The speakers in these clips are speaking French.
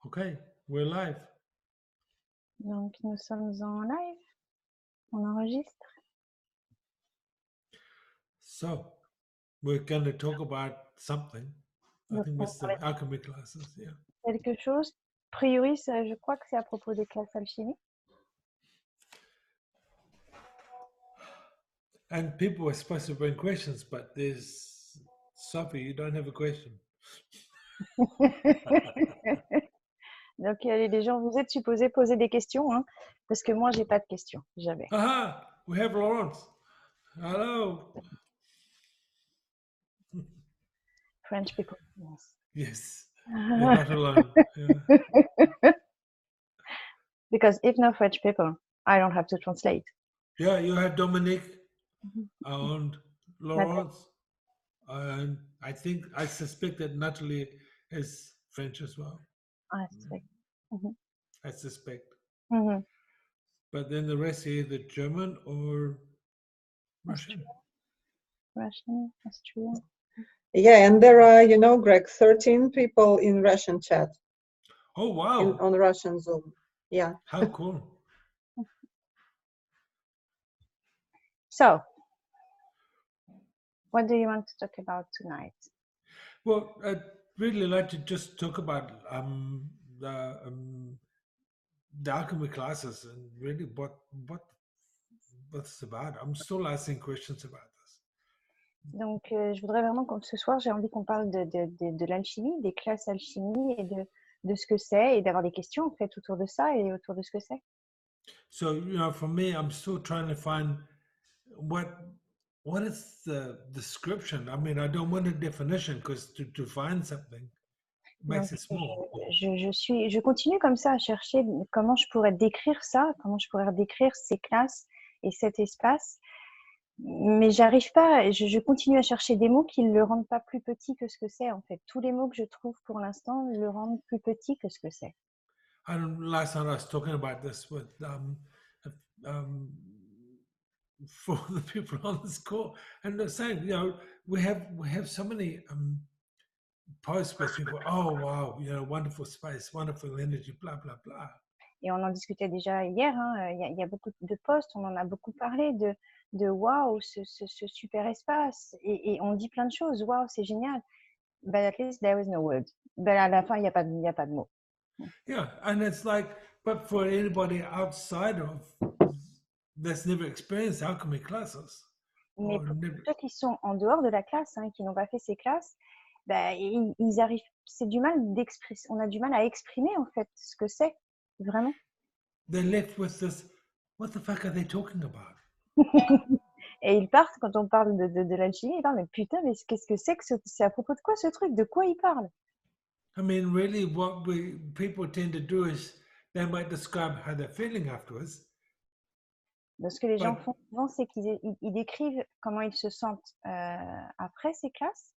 Okay, we're live. Donc, nous sommes en live. On enregistre. So, we're going to talk about something. I Donc, think on it's va the parler alchemy classes, yeah. de quelque chose. A priori, je crois que c'est à propos des classes alchimie. And people were supposed to bring questions, but there's Sophie, you don't have a question. Donc, les gens, vous êtes supposés poser des questions, hein, parce que moi, j'ai pas de questions. Jamais. Aha, we have Lawrence. Hello. French people. Yes. Yes, you're not alone. Yeah. Because if no French people, I don't have to translate. Yeah, you have Dominique and Lawrence. And I suspect that Natalie is French as well. I suspect. I suspect. Mhm. But then the rest are either German or Russian. Russian, Austrian. Yeah, and there are, Greg, 13 people in Russian chat. Oh, wow. On Russian Zoom. Yeah. How cool. So, what do you want to talk about tonight? Well, I'd really like to just talk about the alchemy classes and really what it's about. I'm still asking questions about this. Donc, je voudrais vraiment que ce soir, j'ai envie qu'on parle de l'alchimie, des classes alchimie et de ce que c'est et d'avoir des questions en fait autour de ça et autour de ce que c'est. So, for me, I'm still trying to find what is the description. I mean, I don't want a definition because to find something makes it small. Je continue comme ça à chercher comment je pourrais décrire ça, comment je pourrais décrire ces classes et cet espace. Mais j'arrive pas, je continue à chercher des mots qui ne le rendent pas plus petit que ce que c'est en fait. Tous les mots que je trouve pour l'instant le rendent plus petit que ce que c'est. Last night I was talking about this with for the people on this call, and they're saying, we have so many posts where people, oh wow, wonderful space, wonderful energy, blah blah blah. Et on en discutait déjà hier, hein, y a beaucoup de posts, on en a beaucoup parlé de waouh, ce super espace. Et on dit plein de choses, waouh, c'est génial. But at least there was no word. But à la fin, il n'y a pas de mots. Yeah, and it's like, but for anybody outside of that's never experienced alchemy classes. Mais pour ceux qui sont en dehors de la classe, hein, qui n'ont pas fait ces classes, ils arrivent, on a du mal à exprimer en fait ce que c'est, vraiment. They're left with this, what the fuck are they talking about? Et ils partent, quand on parle de l'alchimie, ils parlent, mais putain, mais qu'est-ce que c'est à propos de quoi ce truc? De quoi ils parlent? I mean, really, what people tend to do is they might describe how they're feeling afterwards. Donc, ce que les gens font souvent, c'est qu'ils décrivent comment ils se sentent après ces classes.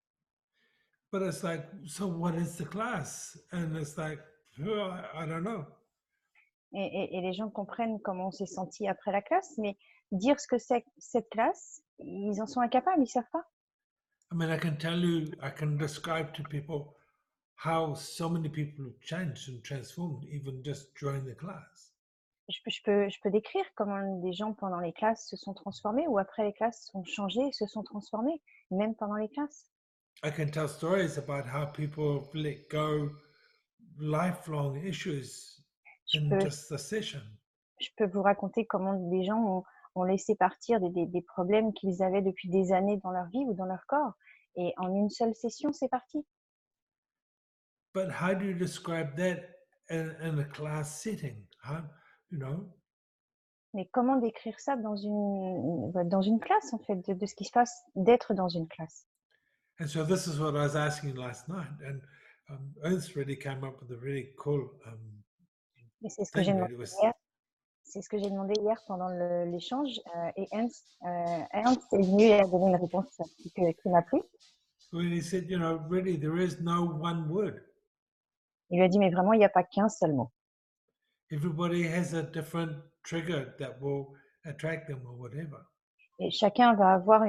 But it's like, so what is the class? And it's like, I don't know. Et les gens comprennent comment on s'est senti après la classe, mais dire ce que c'est cette classe, ils en sont incapables, ils ne savent pas. I mean, I can describe to people how so many people have changed and transformed even just during the class. Je peux décrire comment des gens pendant les classes se sont transformés ou après les classes ont changé et se sont transformés, même pendant les classes. I can tell stories about how people let go lifelong issues in just the session. Je peux vous raconter comment des gens ont laissé partir des problèmes qu'ils avaient depuis des années dans leur vie ou dans leur corps. Et en une seule session, c'est parti. But how do you describe that in a class setting? Mais comment décrire ça dans une classe, en fait, de ce qui se passe d'être dans une classe? And so this is what I was asking last night. And Ernst really came up with a really cool Et c'est ce que j'ai demandé hier. C'est ce que j'ai demandé hier pendant l'échange. Et Ernst est venu et a donné une réponse qui m'a plu. When he said, really, there is no one word. Il lui a dit, mais vraiment, il n'y a pas qu'un seul mot. Everybody has a different trigger that will attract them or whatever. Et chacun va avoir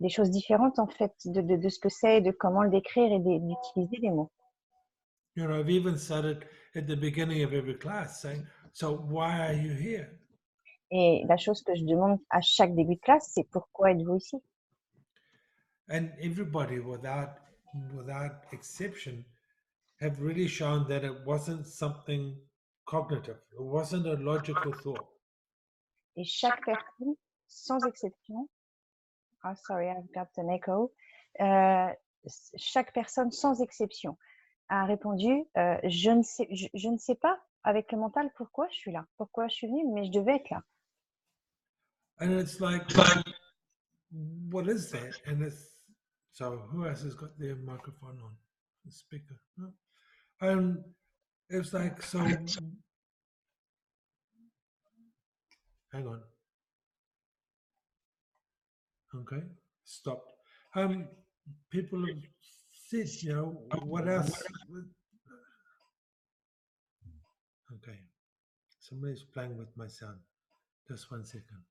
des choses différentes, en fait, de ce que c'est, de comment le décrire et d'utiliser les mots. You know, I've even said it at the beginning of every class, saying, "So why are you here?" Et la chose que je demande à chaque début de classe, c'est pourquoi êtes-vous ici? And everybody, without exception, have really shown that it wasn't something cognitive. It wasn't a logical thought. Et chaque personne, sans exception, ah sorry, I've got an echo, chaque personne, sans exception, a répondu je ne sais pas avec le mental pourquoi je suis là, pourquoi je suis venue, mais je devais être là. And it's like, what is that? And it's, so who else has got their microphone on? The speaker. No? It's like, so, hang on. Okay, stopped. People have said, you know, what else? Okay, somebody's playing with my sound. Just 1 second.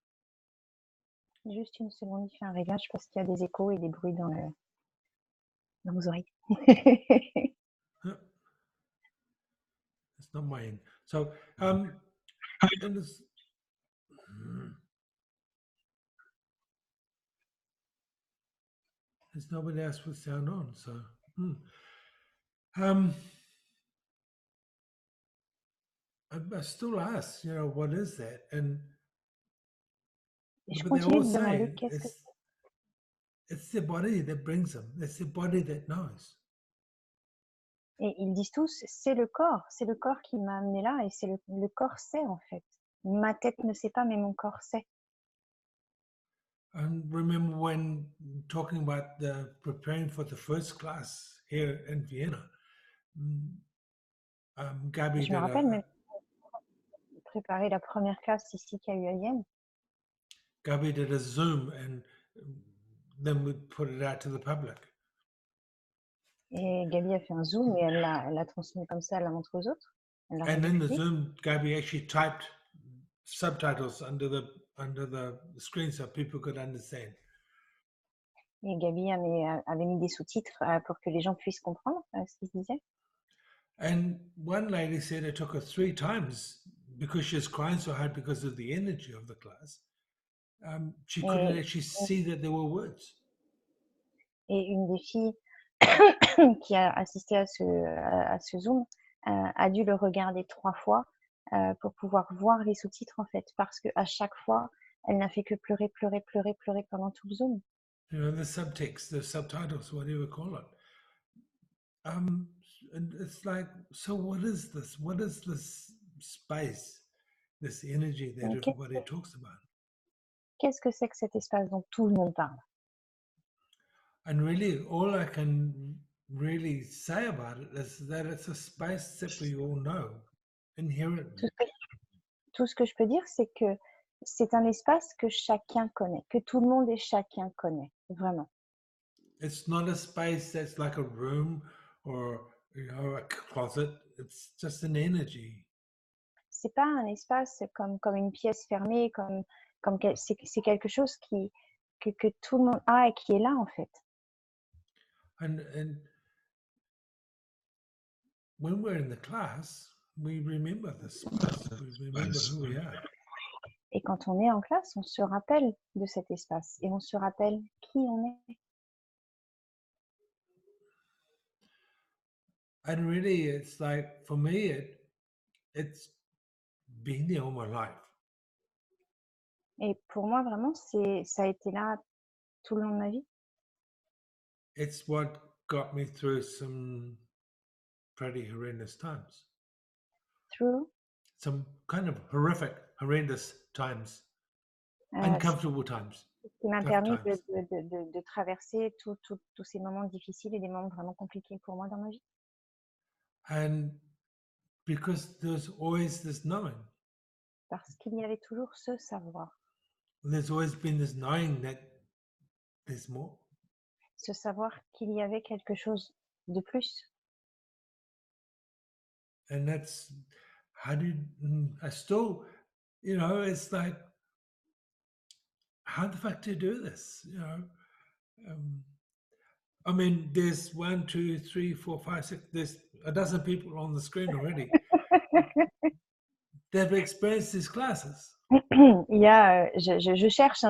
Juste une seconde, il fait un réglage parce qu'il y a des échos et des bruits dans vos oreilles. It's not my end. So, and it's, there's nobody else with sound on. So, I still ask, you know, what is that? And Je but they continue all de demander say qu'est-ce que it's the body that brings them. It's the body that knows. et ils disent tous c'est le corps qui m'a amené là et c'est le corps sait en fait. Ma tête ne sait pas mais mon corps sait. And remember when talking about the preparing for the first class here in Vienna, Gabi Je me did rappelle même préparer la première classe ici qu'il y a eu à Vienne. Gabi did a Zoom and then we put it out to the public. Et Gabi a fait un zoom et elle l'a transmis comme ça, elle l'a montré aux autres. Elle l'a And rendu in the public. Zoom, Gabi actually typed subtitles under the screen so people could understand. Et Gabi avait mis des sous-titres pour que les gens puissent comprendre ce qu'il disait. And one lady said it took her 3 times because she was crying so hard because of the energy of the class. She couldn't actually see that there were words. Et une des filles qui a assisté à ce Zoom a dû le regarder 3 fois pour pouvoir voir les sous-titres en fait, parce qu'à chaque fois, elle n'a fait que pleurer pendant tout le Zoom. You know, the subtext, the subtitles, whatever you call it. And it's like, so what is this? What is this space, this energy that everybody talks about? Qu'est-ce que c'est que cet espace dont tout le monde parle? And really, all I can really say about it is that it's a space that we all know inherently. Tout ce que je peux dire, c'est que c'est un espace que chacun connaît, que tout le monde et chacun connaît, vraiment. It's not a space that's like a room or, you know, a closet. It's just an energy. C'est pas un espace comme une pièce fermée, c'est quelque chose que tout le monde a et qui est là en fait. And when we're in the class, we remember this space. We remember who we are. Et quand on est en classe, on se rappelle de cet espace et on se rappelle qui on est. And really, it's like, for me, it's been there all my life. Et pour moi, vraiment, ça a été là tout le long de ma vie. It's what got me through some pretty horrendous times. Through. Some kind of horrendous times. Uncomfortable times. Qui m'a permis de traverser tous ces moments difficiles et des moments vraiment compliqués pour moi dans ma vie. And because there's always this knowing. Parce qu'il y avait toujours ce savoir. There's always been this knowing that there's more. Ce savoir qu'il y avait quelque chose de plus. And that's how do I still, you know, it's like, how the fuck do you do this? You know, I mean, there's 1, 2, 3, 4, 5, 6. There's a dozen people on the screen already. They've experienced these classes. Il y a, je cherche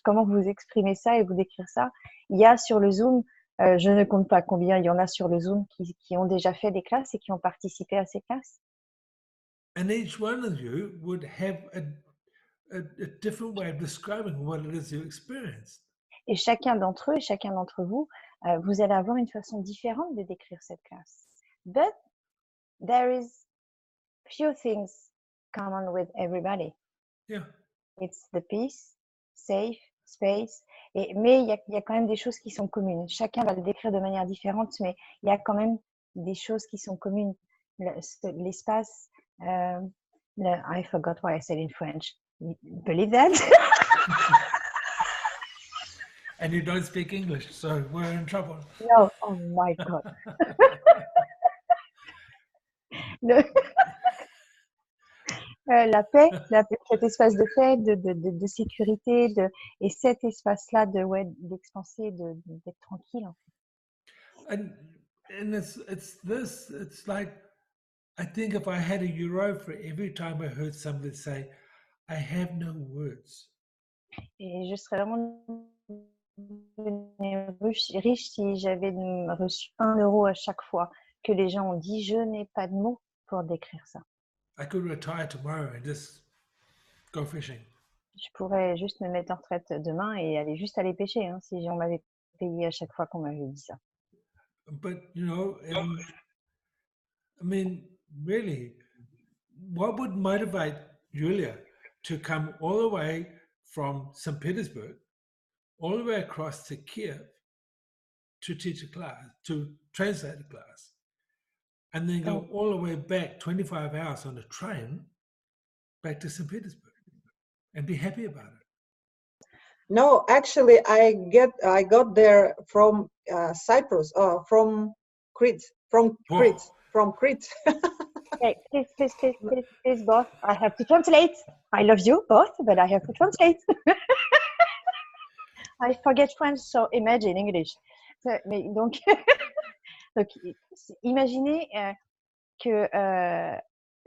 comment vous exprimer ça et vous décrire ça. Il y a sur le Zoom, je ne compte pas combien il y en a sur le Zoom qui ont déjà fait des classes et qui ont participé à ces classes. And each one of you would have a different way of describing what it is you experienced. Et chacun d'entre eux et chacun d'entre vous, vous allez avoir une façon différente de décrire cette classe. But there is few things common with everybody. Yeah. It's the peace, safe, space. Mais il y a quand même des choses qui sont communes. Chacun va le décrire de manière différente, mais il y a quand même des choses qui sont communes. L'espace, I forgot what I said in French. Believe that? And you don't speak English, so we're in trouble. No, oh my God. La paix, cet espace de paix, de sécurité, et cet espace-là d'expanser, d'être tranquille. En fait. And it's like, I think if I had a euro for every time I heard somebody say, I have no words. Et je serais vraiment riche si j'avais reçu 1 euro à chaque fois que les gens ont dit, je n'ai pas de mots pour décrire ça. I could retire tomorrow and just go fishing. Je pourrais juste me mettre en retraite demain et aller pêcher, hein, si on m'avait payé à chaque fois qu'on m'avait dit ça. But, you know, I mean, really, what would motivate Julia to come all the way from St. Petersburg, all the way across to Kiev to teach a class, to translate a class, and then go all the way back 25 hours on a train back to St. Petersburg and be happy about it? No, actually, I got there from Cyprus, from Crete, from Crete. Okay, please, both. I have to translate. I love you both, but I have to translate. I forget French, so imagine English. Mais donc, imaginez que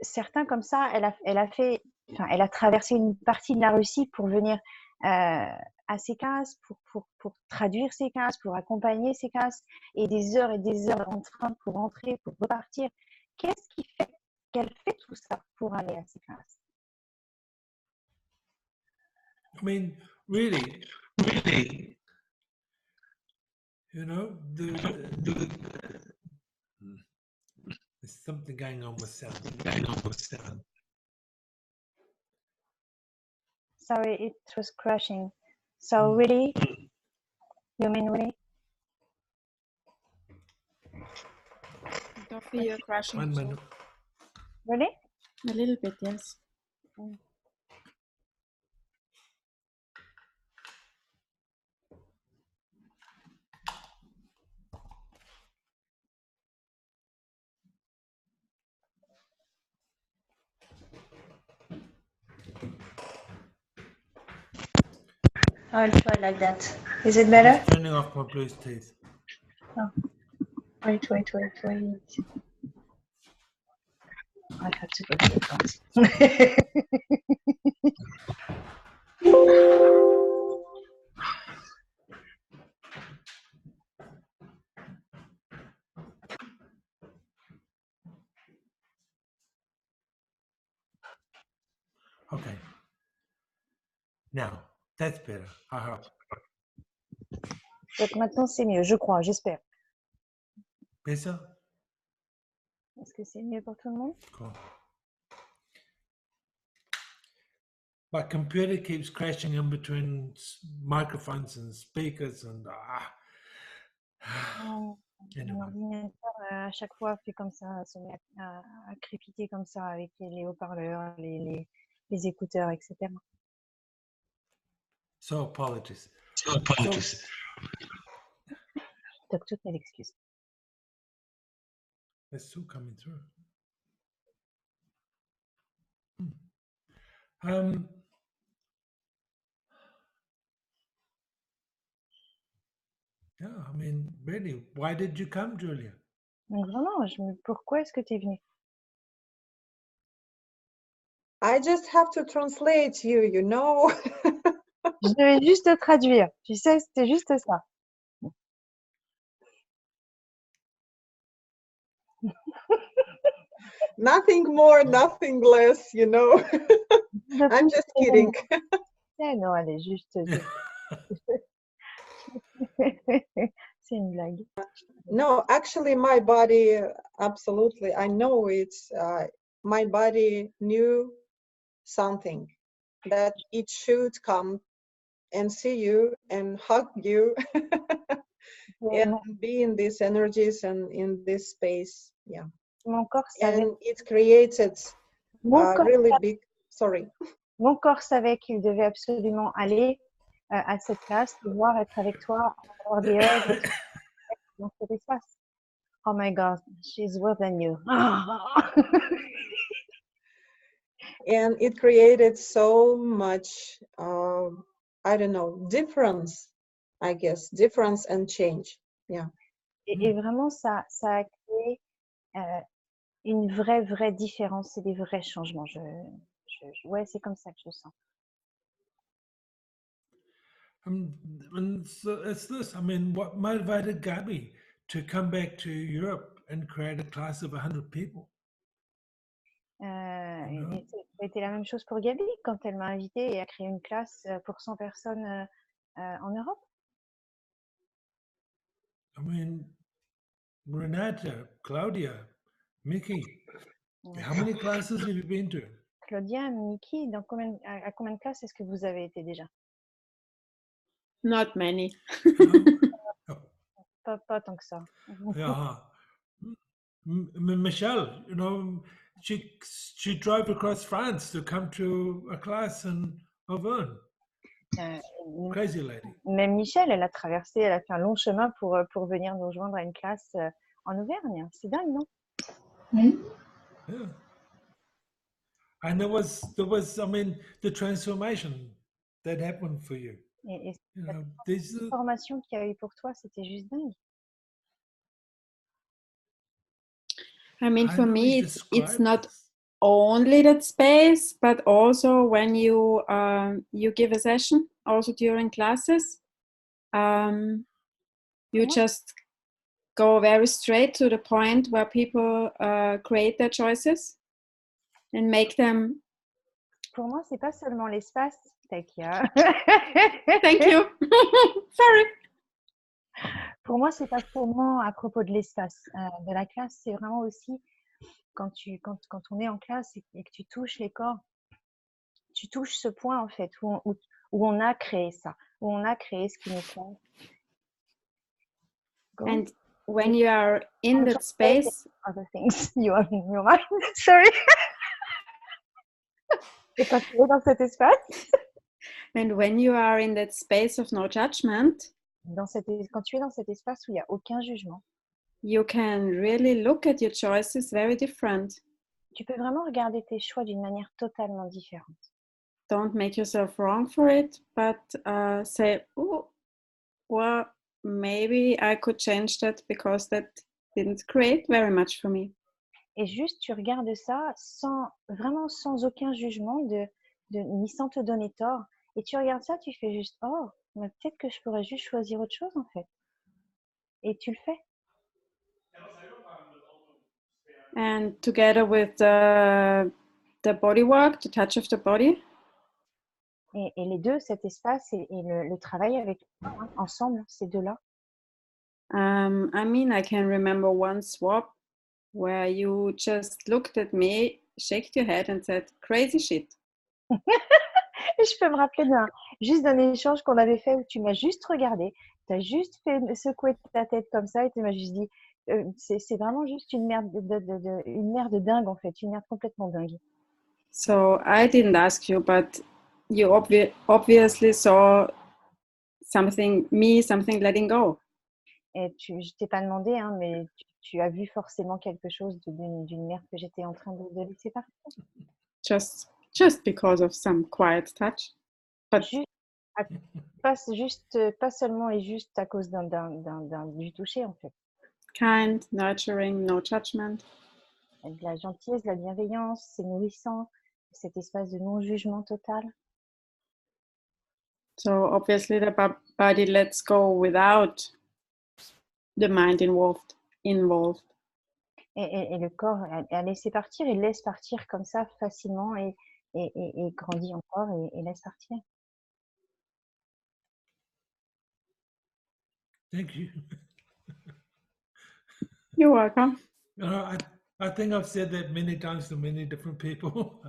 certains comme ça, elle a traversé une partie de la Russie pour venir à ces classes, pour traduire ces classes, pour accompagner ces classes, et des heures en train pour rentrer, pour repartir. Qu'est-ce qui fait qu'elle fait tout ça pour aller à ces classes? I mean, really, you know, there's something going on with sound. Sorry, it was crashing. So really? You mean really? Sophie, you're crashing. 1 minute. Really? A little bit, yes. I'll try like that. Is it better? Just turning off my Bluetooth. Oh. Wait. I have to go to the front. Okay. Now, that's better. I hope. Donc maintenant c'est mieux, je crois, j'espère. Better? Est-ce que c'est mieux pour tout le monde? Cool. My computer keeps crashing in between microphones and speakers and Mon anyway. ordinateur à chaque fois fait comme ça, se met à crépiter comme ça avec les haut-parleurs, les écouteurs, etc. So apologies. Donc toutes mes excuses. It's still coming through. Yeah, I mean, really, why did you come, Julia? Donc vraiment, pourquoi est-ce que tu es venue? I just have to translate you, you know. Je devais juste te traduire. Tu sais, c'était juste ça. Nothing more, nothing less, you know. De I'm plus, just kidding. non, elle est juste. C'est une blague. No, actually, my body, absolutely. I know it's, my body knew something, that it should come and see you and hug you and be in these energies and in this space. Yeah. Mon corps savait. And it created Mon a corps, really big, sorry. mon corps savait qu'il devait absolument aller à cette classe, pouvoir être avec toi, avoir des hugs dans cet espace. Oh my God, she's worse than you. And it created so much, I don't know, difference, I guess, difference and change. Yeah. Et vraiment, ça a créé une vraie différence et des vrais changements. Ouais, c'est comme ça que je le sens. And so it's this. I mean, what motivated Gabi to come back to Europe and create a class of 100 people? Et ça a été la même chose pour Gabi quand elle m'a invitée et a créé une classe pour 100 personnes en Europe. I mean, Renata, Claudia, Mickey, how many classes have you been to? Claudia, Mickey, à combien de classes est-ce que vous avez été déjà? Not many. Pas tant que ça. Yeah. Michelle, you know, she drove across France to come to a class in Auvergne. Crazy lady. Même Michel, elle a fait un long chemin pour venir nous rejoindre à une classe en Auvergne. C'est dingue, non? Oui. Yeah. And there was, I mean, the transformation that happened for you. Et You know, cette formation qu'il y a eu pour toi, c'était juste dingue. I mean, for me, it's not only that space, but also when you give a session, also during classes, you just go very straight to the point where people create their choices and make them. Pour moi, c'est pas seulement l'espace. Thank you. Sorry. Pour moi, c'est pas seulement à propos de l'espace de la classe, c'est vraiment aussi quand on est en classe et que tu touches les corps, tu touches ce point en fait où on a créé ça, où on a créé ce qui nous plaît. And when you are in that space, other things you have in your mind. Sorry. C'est pas dans cet espace. And when you are in that space of no judgment, quand tu es dans cet espace où il n'y a aucun jugement, you can really look at your choices very different. Tu peux vraiment regarder tes choix d'une manière totalement différente. Don't make yourself wrong for it, but say, oh, well, maybe I could change that because that didn't create very much for me. Et juste, tu regardes ça vraiment sans aucun jugement, ni sans te donner tort. Et tu regardes ça, tu fais juste, oh, mais peut-être que je pourrais juste choisir autre chose en fait. Et tu le fais. And together with the body work, the touch of the body. Et les deux, cet espace et le travail avec ensemble, ces deux-là. I mean, I can remember one swap where you just looked at me, shook your head and said, crazy shit. Je peux me rappeler juste d'un échange qu'on avait fait où tu m'as juste regardé, tu as juste fait secouer ta tête comme ça et tu m'as juste dit, c'est vraiment juste une merde dingue en fait, une merde complètement dingue. So I didn't ask you, but you obviously saw something letting go. Et je t'ai pas demandé, hein, mais tu as vu forcément quelque chose d'une merde que j'étais en train de laisser partir. Just because of some quiet touch. But Pas juste, pas seulement et juste à cause du toucher en fait. Kind, nurturing, no judgment. De la gentillesse, de la bienveillance, c'est nourrissant, cet espace de non-jugement total. So obviously the body lets go without the mind involved. Et le corps a laissé partir, il laisse partir comme ça facilement et grandit encore et laisse partir. Thank you. You're welcome. I think I've said that many times to many different people.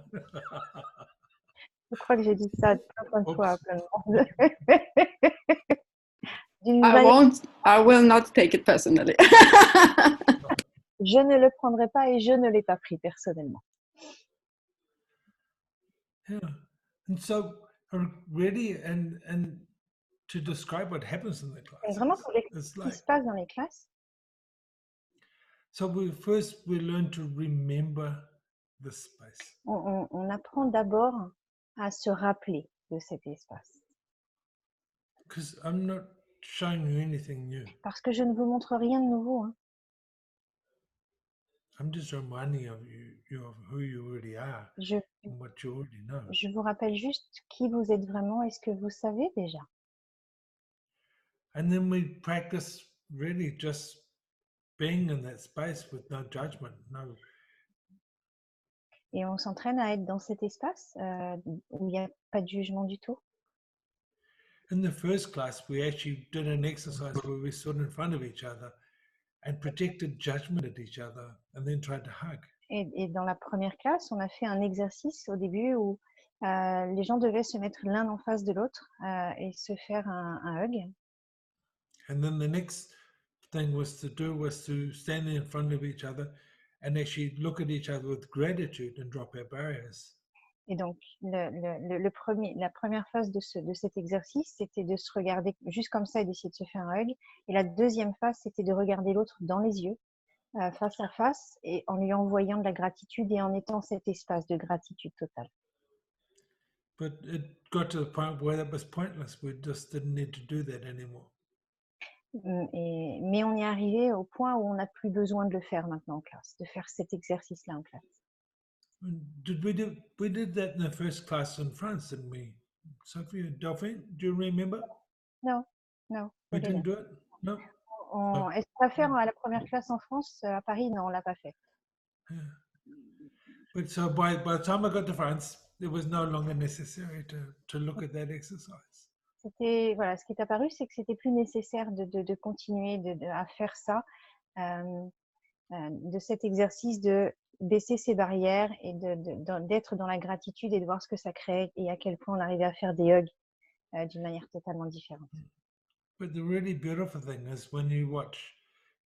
Je crois que j'ai dit ça plein de fois à Oops. plein de monde. I will not take it personally. Je ne le prendrai pas et je ne l'ai pas pris personnellement. Yeah. And so really and to describe what happens in the Et vraiment, class, pour expliquer it's ce qui like, se passe dans les classes, so we learn to remember the space. on apprend d'abord à se rappeler de cet espace. Because I'm not showing you anything new. Parce que je ne vous montre rien de nouveau. Hein. I'm just reminding you of who you already are and what you already know. Je vous rappelle juste qui vous êtes vraiment et ce que vous savez déjà. And then we practice really just being in that space with no judgment, no. Et on s'entraîne à être dans cet espace où il n'y a pas de jugement du tout. In the first class, we actually did an exercise where we stood in front of each other and projected judgment at each other and then tried to hug. Et dans la première classe, on a fait un exercice au début où les gens devaient se mettre l'un en face de l'autre et se faire un hug. And then the next thing was to stand in front of each other and actually look at each other with gratitude and drop our barriers. Et donc, la première phase de cet exercice, c'était de se regarder juste comme ça et d'essayer de se faire un hug. Et la deuxième phase, c'était de regarder l'autre dans les yeux, face à face, et en lui envoyant de la gratitude et en étant cet espace de gratitude totale. But it got to the point where that was pointless. We just didn't need to do that anymore. Mais on est arrivé au point où on n'a plus besoin de le faire maintenant en classe, de faire cet exercice-là en classe. We did that in the first class in France, didn't we? Sophie and Delphine, do you remember? Non. We didn't do it? No? Est-ce qu'on va faire à la première classe en France, à Paris? Non, on ne l'a pas fait. Yeah. But so by the time I got to France, it was no longer necessary to look at that exercise. Voilà, ce qui est apparu, c'est que c'était plus nécessaire de continuer à faire ça, de cet exercice de baisser ses barrières et d'être dans la gratitude et de voir ce que ça crée et à quel point on arrivait à faire des hugs d'une manière totalement différente. But the really beautiful thing is when you watch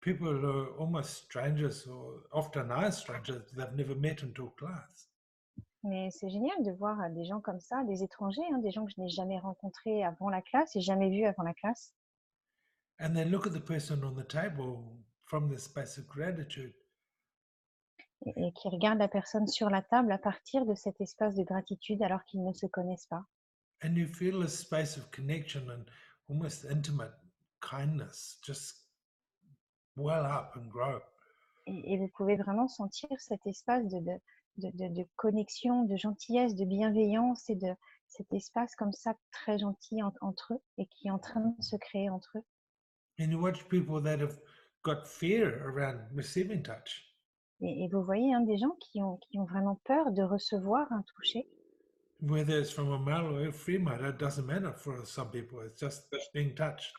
people who are almost strangers or often are strangers they've never met until class. Mais c'est génial de voir des gens comme ça, des étrangers, hein, des gens que je n'ai jamais rencontrés avant la classe et jamais vus avant la classe. And they look at the person on the table from this space of gratitude. Et qui regardent la personne sur la table à partir de cet espace de gratitude alors qu'ils ne se connaissent pas. And you feel a space of connection and almost intimate kindness just well up and grow. Et vous pouvez vraiment sentir cet espace de connexion, de gentillesse, de bienveillance et de cet espace comme ça très gentil entre eux et qui est en train de se créer entre eux. And you watch people that have got fear around receiving touch. Et vous voyez hein, des gens qui ont vraiment peur de recevoir un toucher. Whether it's from a male or a female, it doesn't matter for some people. It's just being touched.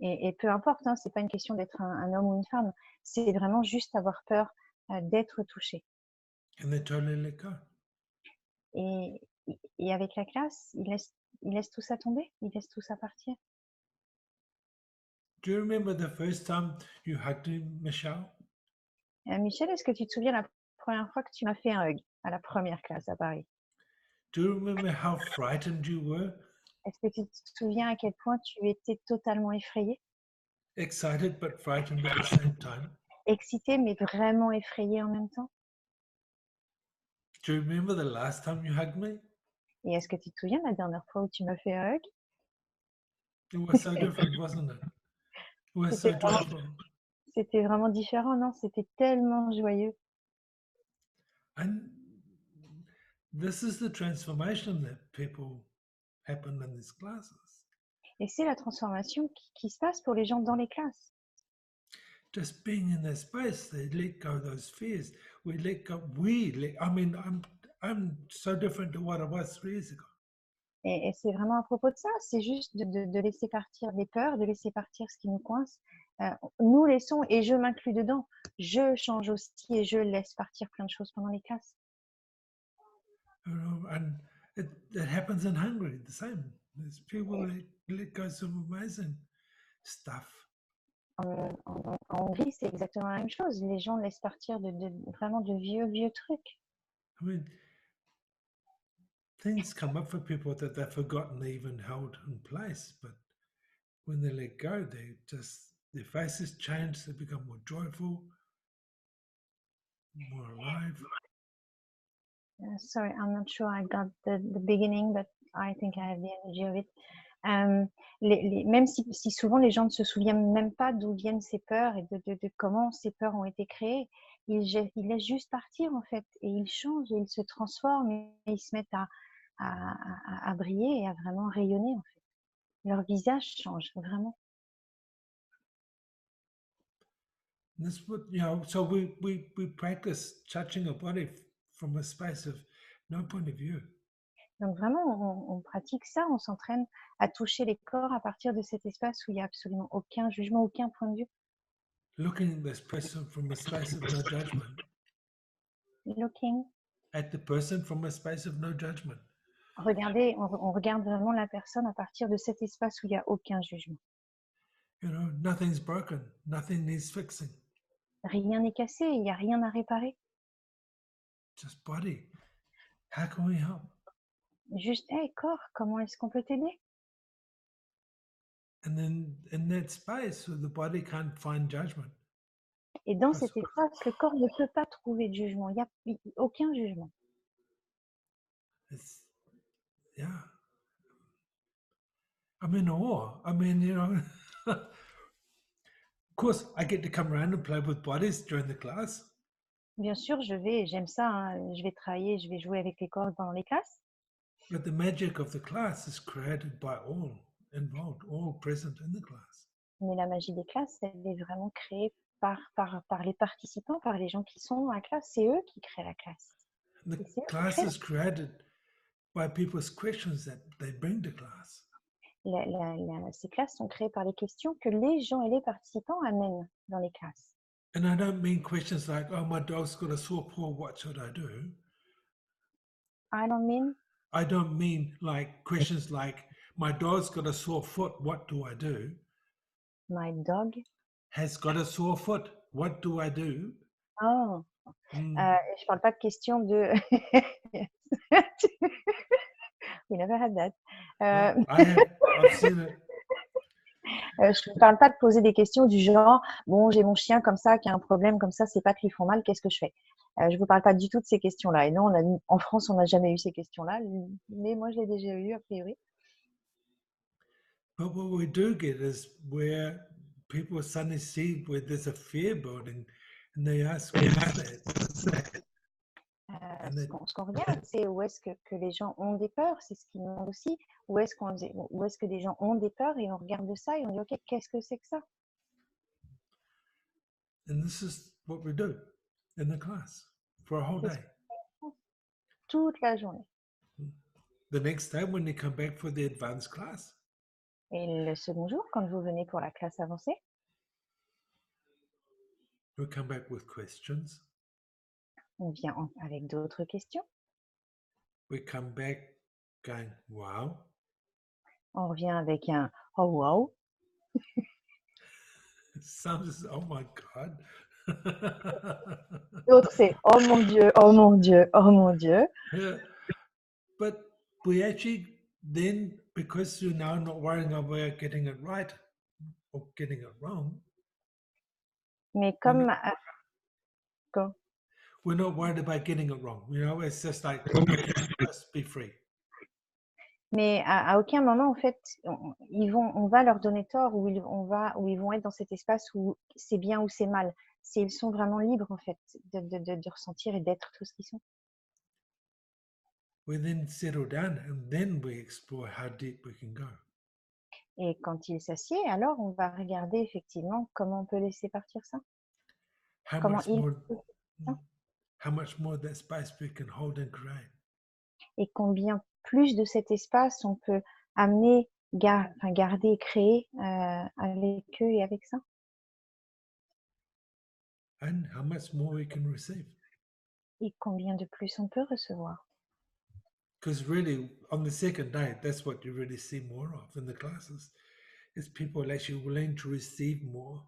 Et peu importe, hein, c'est pas une question d'être un homme ou une femme, c'est vraiment juste avoir peur d'être touché. And they totally let go. Et avec la classe, il laisse tout ça tomber, il laisse tout ça partir. Do you remember the first time you hugged Michelle? Michel, est-ce que tu te souviens la première fois que tu m'as fait un hug à la première classe à Paris? Do you remember how frightened you were? Est-ce que tu te souviens à quel point tu étais totalement effrayée? Excited but frightened at the same time? Excitée mais vraiment effrayée en même temps? Do you remember the last time you hugged me? Et est-ce que tu te souviens la dernière fois où tu m'as fait un hug? It was so different, wasn't it? It was so joyful. C'était vraiment différent, non? C'était tellement joyeux. And this is the transformation that people happen in these classes. Et c'est la transformation qui se passe pour les gens dans les classes. Just being in that space, they let go of those fears. I'm so different to what I was 3 years ago. Et c'est vraiment à propos de ça. C'est juste de laisser partir les peurs, de laisser partir ce qui nous coince. Nous laissons, et je m'inclus dedans, je change aussi et je laisse partir plein de choses pendant les classes. And it happens in Hungary, the same. There's people that let go of some amazing stuff. En Hongrie, c'est exactement la même chose. Les gens laissent partir vraiment de vieux trucs. I mean, things come up for people that they've forgotten they even held in place, but when they let go, their faces change, they become more joyful, more alive. Sorry, I'm not sure I got the beginning, but I think I have the energy of it. Même si souvent les gens ne se souviennent même pas d'où viennent ces peurs et de comment ces peurs ont été créées, ils laissent juste partir en fait, et ils changent, et ils se transforment, et ils se mettent à briller et à vraiment rayonner en fait. Leur visage change vraiment. This would, so we practice touching a body from a space of no point of view. Donc vraiment, on pratique ça, on s'entraîne à toucher les corps à partir de cet espace où il n'y a absolument aucun jugement, aucun point de vue. Looking at this person from a space of no judgment. Looking at the person from a space of no judgment. Regardez, on regarde vraiment la personne à partir de cet espace où il n'y a aucun jugement. Nothing's broken, nothing needs fixing. Rien n'est cassé, il n'y a rien à réparer. Just body. How can we help? Juste, hey, corps, comment est-ce qu'on peut t'aider? And then in that space where the body can't find judgment. Et dans cet espace, le corps ne peut pas trouver de jugement. Il n'y a aucun jugement. Yeah. I'm in awe. I mean, of course, I get to come around and play with bodies during the class. Bien sûr, j'aime ça. Hein. Je vais travailler, je vais jouer avec les corps pendant les classes. But the magic of the class is created by all involved, all present in the class. Mais la magie des classes, elle est vraiment créée par les participants, par les gens qui sont dans la classe. C'est eux qui créent la classe. The class is created by people's questions that they bring to class. Ces classes sont créées par les questions que les gens et les participants amènent dans les classes. And I don't mean questions like, oh, my dog's got a sore paw, what should I do? I don't mean like questions like, my dog's got a sore foot, what do I do? My dog has got a sore foot, what do I do? Oh, je parle pas de questions de... We never had that. I've seen it. Je ne parle pas de poser des questions du genre, bon, j'ai mon chien comme ça, qui a un problème comme ça, ses pattes lui font mal, qu'est-ce que je fais? Je ne vous parle pas du tout de ces questions-là. Et non, en France, on n'a jamais eu ces questions-là, mais moi, je l'ai déjà eu, a priori. But what we do get is where people suddenly see where there's a fear building and they ask, ce qu'on regarde, c'est où est-ce que les gens ont des peurs, c'est ce qu'ils demandent aussi. Où est-ce que des gens ont des peurs et on regarde ça et on dit, OK, qu'est-ce que c'est que ça? And this is what we do in the class for a whole day. Toute la journée. The next day when they come back for the advanced class. Et le second jour, quand vous venez pour la classe avancée, we come back with questions. On vient avec d'autres questions. We come back going, wow. On revient avec un oh wow. Some is oh my God. L'autre c'est oh mon Dieu, oh mon Dieu, oh mon Dieu. Yeah. But we actually then, because you're now not worrying about getting it right or getting it wrong. Mais comme we're not worried about getting it wrong. It's just like, just be free. Mais à aucun moment, en fait, on va leur donner tort ou ils vont être dans cet espace où c'est bien ou c'est mal. Ils sont vraiment libres, en fait, de ressentir et d'être tout ce qu'ils sont. We then settle down and then we explore how deep we can go. Et quand ils s'assiedent, alors on va regarder effectivement comment on peut laisser partir ça. How Comment much ils more, ça. how much more that space we can hold and create. Et combien plus de cet espace on peut amener, garder et créer avec eux et avec ça. And how much more we can receive. Et combien de plus on peut recevoir. Because really, on the second day, that's what you really see more of in the classes, is people actually willing to receive more.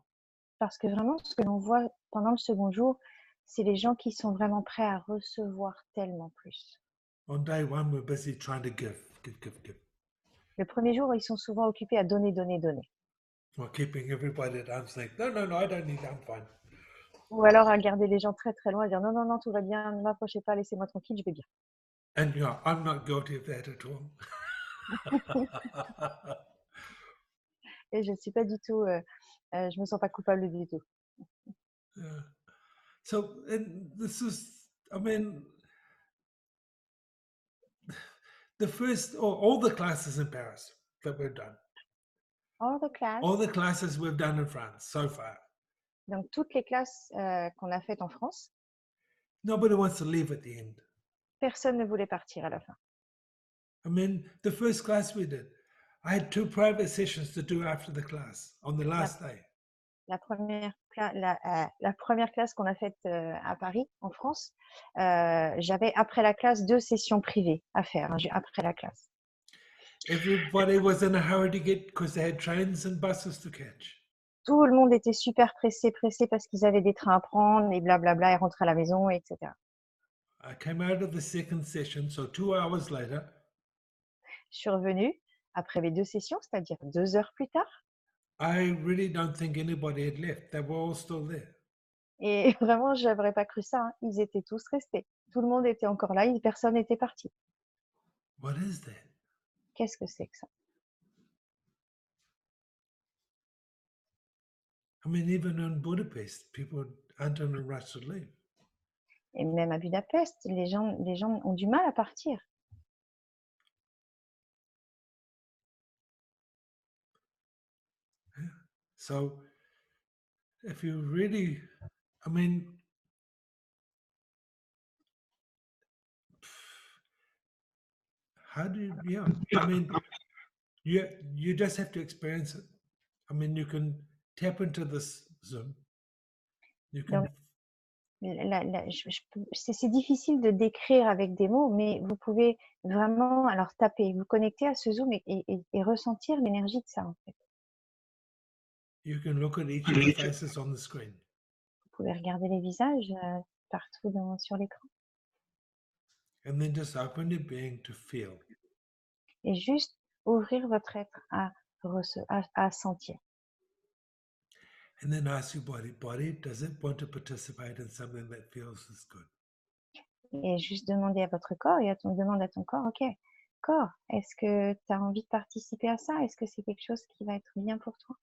Parce que vraiment, ce que l'on voit pendant le second jour, c'est les gens qui sont vraiment prêts à recevoir tellement plus. On day one, we're busy trying to give. Le premier jour, ils sont souvent occupés à donner, donner, donner. Or keeping everybody at arm's length. No, I don't need that, I'm fine. Ou alors à garder les gens très très loin et dire non, non, non, tout va bien, ne m'approchez pas, laissez-moi tranquille, je vais bien. And I'm not guilty of that at all. Et je ne suis pas du tout, je me sens pas coupable du tout. Yeah. So, and this is, I mean, the first, all the classes in Paris that we've done, All the class, all the classes we've done in France so far, donc toutes les classes qu'on a faites en France, nobody wants to leave at the end. personne ne voulait partir à la fin. I mean, the first class we did, I had 2 private sessions to do after the class on the last day. La première classe qu'on a faite à Paris, en France, j'avais après la classe 2 sessions privées à faire, après la classe. Everybody was in a hurry to get, because they had trains and buses to catch. Tout le monde était super pressé parce qu'ils avaient des trains à prendre et blablabla, et rentrer à la maison, etc. I came out of the second session, so 2 hours later, Je suis revenue après mes 2 sessions, c'est-à-dire 2 heures plus tard. I really don't think anybody had left. They were all still there. Et vraiment, je n'aurais pas cru ça. Hein. Ils étaient tous restés. Tout le monde était encore là. Personne n'était parti. What is that? Qu'est-ce que c'est que ça? I mean, even in Budapest, people aren't in a rush to leave. Et même à Budapest, les gens ont du mal à partir. Yeah. So, if you really, I mean, how do you, yeah, I mean, you just have to experience it. I mean, you can tap into this Zoom. You can. Donc, c'est difficile de décrire avec des mots, mais vous pouvez vraiment alors taper, vous connecter à ce Zoom et ressentir l'énergie de ça en fait. You can look at each of the faces on the screen. Vous pouvez regarder les visages partout sur l'écran. And then just open your being to feel. Et juste ouvrir votre être à sentir. And then ask your body, does it want to participate in something that feels as good? Et juste demander à votre corps et demande à ton corps, ok, corps, est-ce que tu as envie de participer à ça? Est-ce que c'est quelque chose qui va être bien pour toi?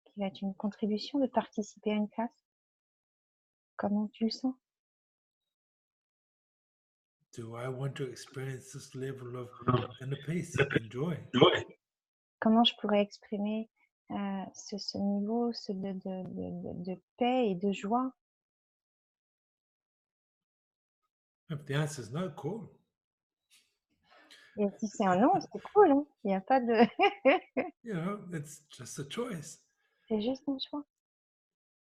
Qui va être une contribution de participer à une classe? Comment tu le sens? Do I want to experience this level of inner peace and joy? Comment je pourrais exprimer ce niveau de paix et de joie? If the answer is no, cool. Et si c'est un non, c'est cool, hein? Il n'y a pas de... You know, it's just a choice. c'est juste un choix.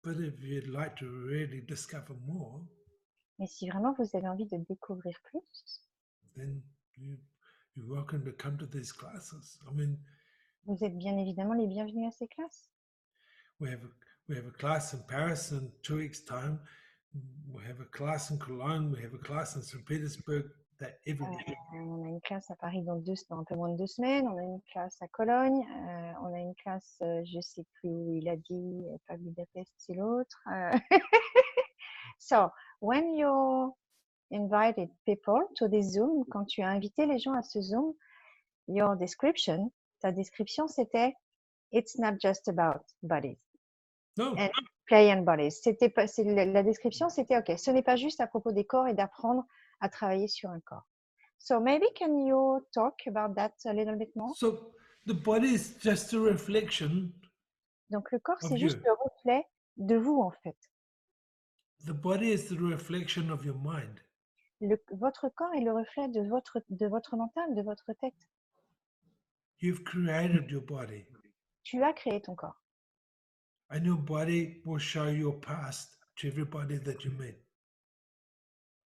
But if you'd like to really discover more, Mais si vraiment vous avez envie de découvrir plus, then you're welcome to come to these classes. I mean, vous êtes bien évidemment les bienvenus à ces classes. we have a class in Paris in 2 weeks' time. We have a class in Cologne. We have a class in St. Petersburg. That every week. On a une classe à Paris dans un peu moins de 2 semaines. On a une classe à Cologne. On a une classe, je ne sais plus où il a dit, pas Budapest, c'est l'autre. So, when you're invited people to this Zoom, quand tu as invité les gens à ce Zoom, your description, ta description c'était it's not just about bodies No. and play and bodies. C'était pas, la description c'était ok, ce n'est pas juste à propos des corps et d'apprendre à travailler sur un corps. So maybe can you talk about that a little bit more? So the body is just a reflection. Donc le corps Of c'est juste you. le reflet de vous en fait. The body is the reflection of your mind. Votre corps est le reflet de votre mental, de votre tête. You've created your body, Tu as créé ton corps. and your body will show your past to everybody that you meet.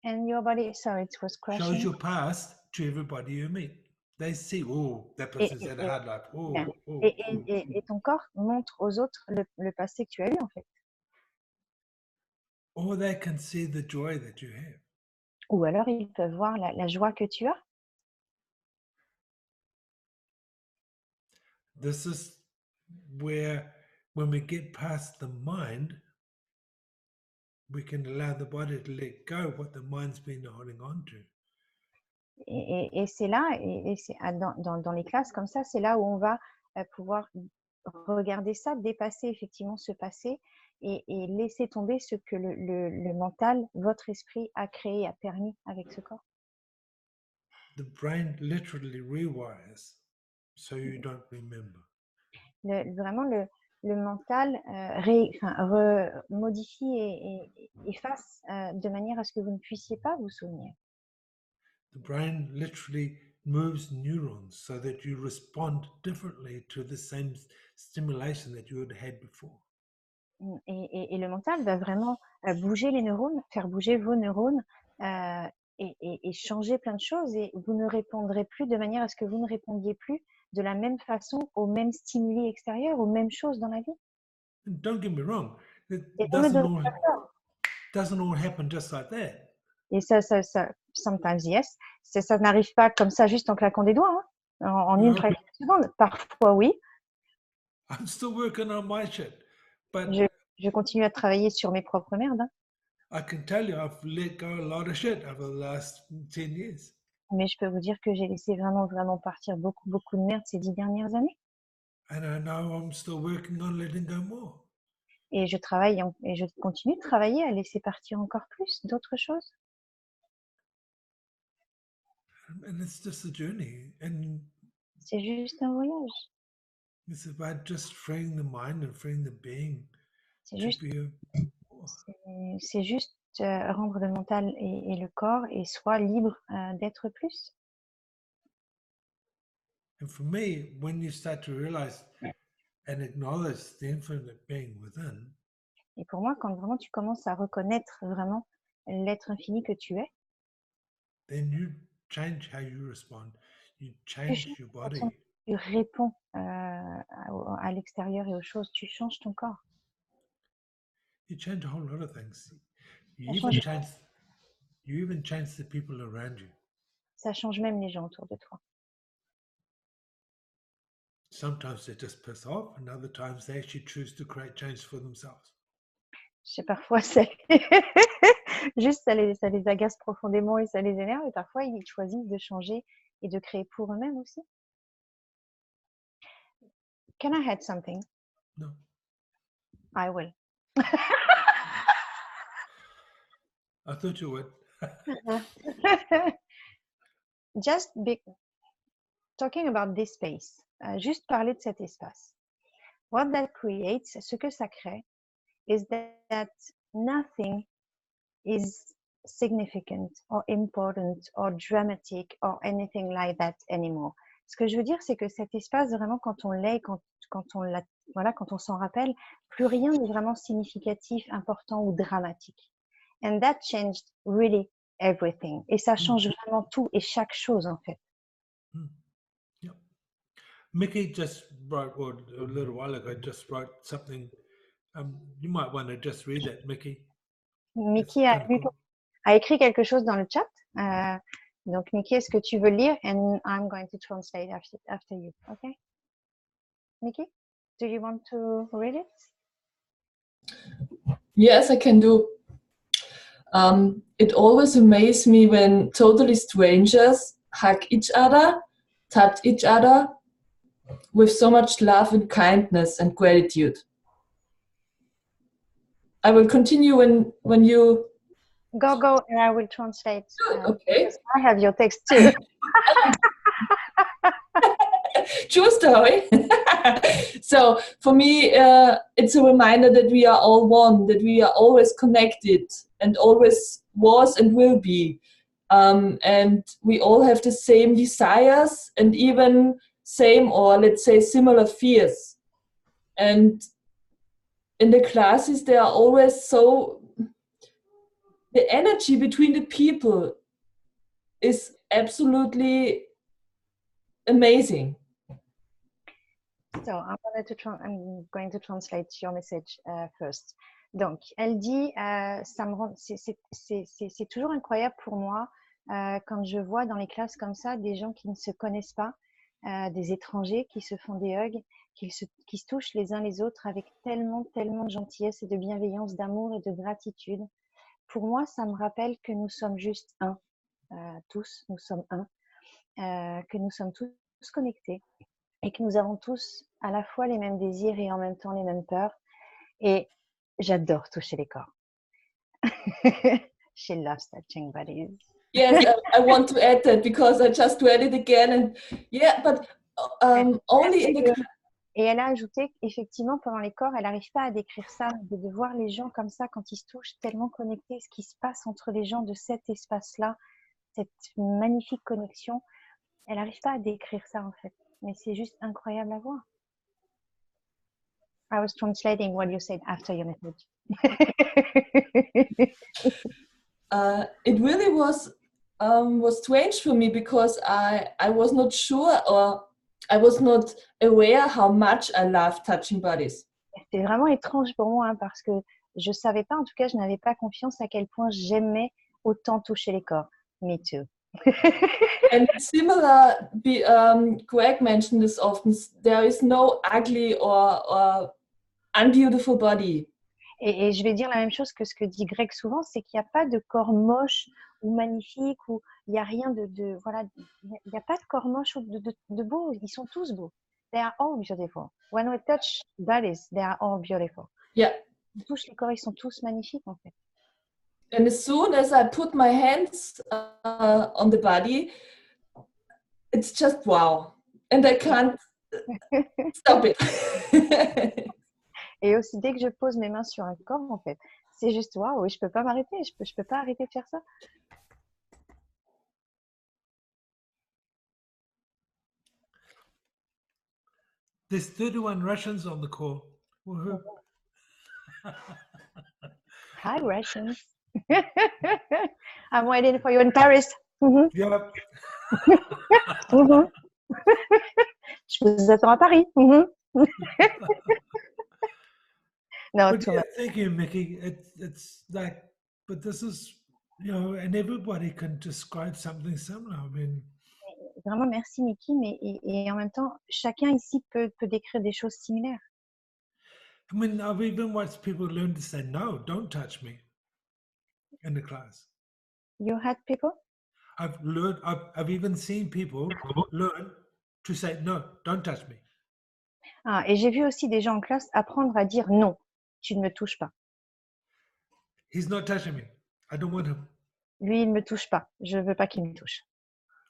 And your body, sorry, it was Shows crashing. your past to everybody you meet. They see, oh, that person's had a hard life. Oh, yeah. oh, Et, oh. et ton corps montre aux autres le passé que tu as eu en fait. Or they can see the joy that you have. Ou alors ils peuvent voir la joie que tu as. This is where, when we get past the mind, we can allow the body to let go of what the mind's been holding on to. Et c'est là, et c'est dans les classes comme ça, c'est là où on va pouvoir regarder ça, dépasser effectivement ce passé et laisser tomber ce que le mental, votre esprit a créé, a permis avec ce corps. The brain literally rewires so you don't remember. Vraiment, le mental modifie et efface de manière à ce que vous ne puissiez pas vous souvenir. The brain literally moves neurons so that you respond differently to the same stimulation that you had had before. Et le mental va vraiment bouger les neurones, faire bouger vos neurones et changer plein de choses. Et vous ne répondrez plus de manière à ce que vous ne répondiez plus de la même façon aux mêmes stimuli extérieurs, aux mêmes choses dans la vie. And don't get me wrong, it Et ne me donnez pas peur. doesn't all happen just like that. Et ça, sometimes yes, ça n'arrive pas comme ça juste en claquant des doigts, hein, en une No. fraction de seconde. Parfois oui. I'm still working on my shit, but Je continue à travailler sur mes propres merdes. Hein. I can tell you I've let go a lot of shit over the last 10 years. Mais je peux vous dire que j'ai laissé vraiment, vraiment partir beaucoup, beaucoup de merde ces 10 dernières années. And I know I'm still working on letting go more. Et je travaille et je continue de travailler à laisser partir encore plus d'autres choses. And it's just a journey. And C'est juste un voyage. it's about just freeing the mind and freeing the being C'est to juste, be c'est juste rendre le mental et le corps et soi libre d'être plus. And for me, when you start to realize and acknowledge the infinite being within, Et pour moi, quand vraiment tu commences à reconnaître vraiment l'être infini que tu es, then you change how you respond. You change your body. tu réponds à l'extérieur et aux choses, tu changes ton corps. You change a whole lot of things. You Ça even change the people around you. Ça change même les gens autour de toi. Sometimes they just piss off, and other times they actually choose to create change for themselves. Je sais, parfois, juste ça les agace profondément et ça les énerve. Et parfois, ils choisissent de changer et de créer pour eux-mêmes aussi. Can I add something? No. I will. I thought you would. Just talking about this space. Juste parler de cet espace. What that creates, ce que ça crée, is that nothing is significant or important or dramatic or anything like that anymore. Ce que je veux dire, c'est que cet espace, vraiment, quand on l'est, quand on s'en rappelle, plus rien n'est vraiment significatif, important ou dramatique. And that changed really everything. Et ça change vraiment tout et chaque chose, en fait. Yep. Mickey just wrote, or a little while ago, just wrote something. You might want to just read that, Mickey. Mickey a écrit quelque chose dans le chat. Donc, Mickey, est-ce que tu veux lire? And I'm going to translate after you. Okay? Mickey, do you want to read it? Yes, I can do. It always amazes me when totally strangers hug each other, touch each other with so much love and kindness and gratitude. I will continue when you... Go, and I will translate. Okay. Because I have your text too. True story. So for me, it's a reminder that we are all one, that we are always connected and always was and will be. And we all have the same desires and even same, or let's say similar fears. And in the classes, they are always so... The energy between the people is absolutely amazing. So, I'm going to translate your message first. Donc, elle dit, ça me rend, c'est toujours incroyable pour moi quand je vois dans les classes comme ça des gens qui ne se connaissent pas, des étrangers qui se font des hugs, qui se touchent les uns les autres avec tellement de gentillesse et de bienveillance, d'amour et de gratitude. Pour moi, ça me rappelle que nous sommes juste un, tous, nous sommes un, que nous sommes tous connectés et que nous avons tous à la fois les mêmes désirs et en même temps les mêmes peurs. Et j'adore toucher les corps. She loves touching bodies. Yes, I want to add that because I just read it again, and yeah, but only in the... Et elle a ajouté qu'effectivement, pendant les corps, elle n'arrive pas à décrire ça, de voir les gens comme ça, quand ils se touchent, tellement connectés, ce qui se passe entre les gens de cet espace-là, cette magnifique connexion, elle n'arrive pas à décrire ça en fait. Mais c'est juste incroyable à voir. I was translating what you said after your message. It really was strange for me because I was not sure, or I was not aware how much I love touching bodies. C'est vraiment étrange pour moi parce que je savais pas, en tout cas, je n'avais pas confiance à quel point j'aimais autant toucher les corps. Me too. And similar, Greg mentioned this often, there is no ugly or unbeautiful body. Et je vais dire la même chose que ce que dit Greg souvent, c'est qu'il n'y a pas de corps moche ou magnifique, ou il n'y a rien de voilà, il n'y a pas de corps moche ou de beau, ils sont tous beaux. They are all beautiful. When we touch bodies, they are all beautiful. Yeah. On touche les corps, ils sont tous magnifiques en fait. And as soon as I put my hands on the body, it's just wow. And I can't stop it. Et aussi, dès que je pose mes mains sur un corps, en fait, c'est juste waouh, je peux pas m'arrêter, je peux pas arrêter de faire ça. There's 31 Russians on the call. Woohoo. Hi, Russians. I'm waiting for you in Paris. Mm-hmm. Yep. Mm-hmm. Je vous attends à Paris. Mm-hmm. No, But too yeah, much. thank you, Mickey. It's like, but this is, you know, and everybody can describe something similar. I mean, Vraiment, merci, Mickey. Mais et en même temps, chacun ici peut décrire des choses similaires. I mean, I've even watched people learn to say no, don't touch me in the class. You had people? I've even seen people learn to say no, don't touch me. Ah, et j'ai vu aussi des gens en classe apprendre à dire non, tu ne me touches pas. He's not touching me. I don't want him. Lui, il ne me touche pas. Je ne veux pas qu'il me touche.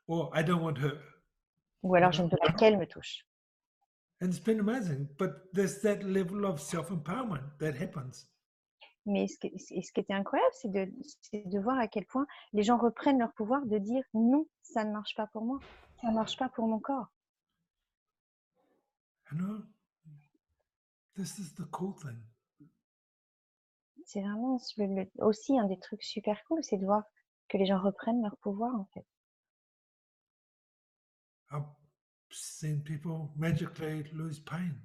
Or I don't want her. Ou alors, je ne veux pas qu'elle me touche. And it's been amazing. But there's that level of self-empowerment that happens. Mais ce qui était incroyable, c'est de voir à quel point les gens reprennent leur pouvoir de dire non, ça ne marche pas pour moi. Ça ne marche pas pour mon corps. You know, this is the cool thing. C'est vraiment aussi un des trucs super cool, c'est de voir que les gens reprennent leur pouvoir en fait. I've seen people magically lose pain.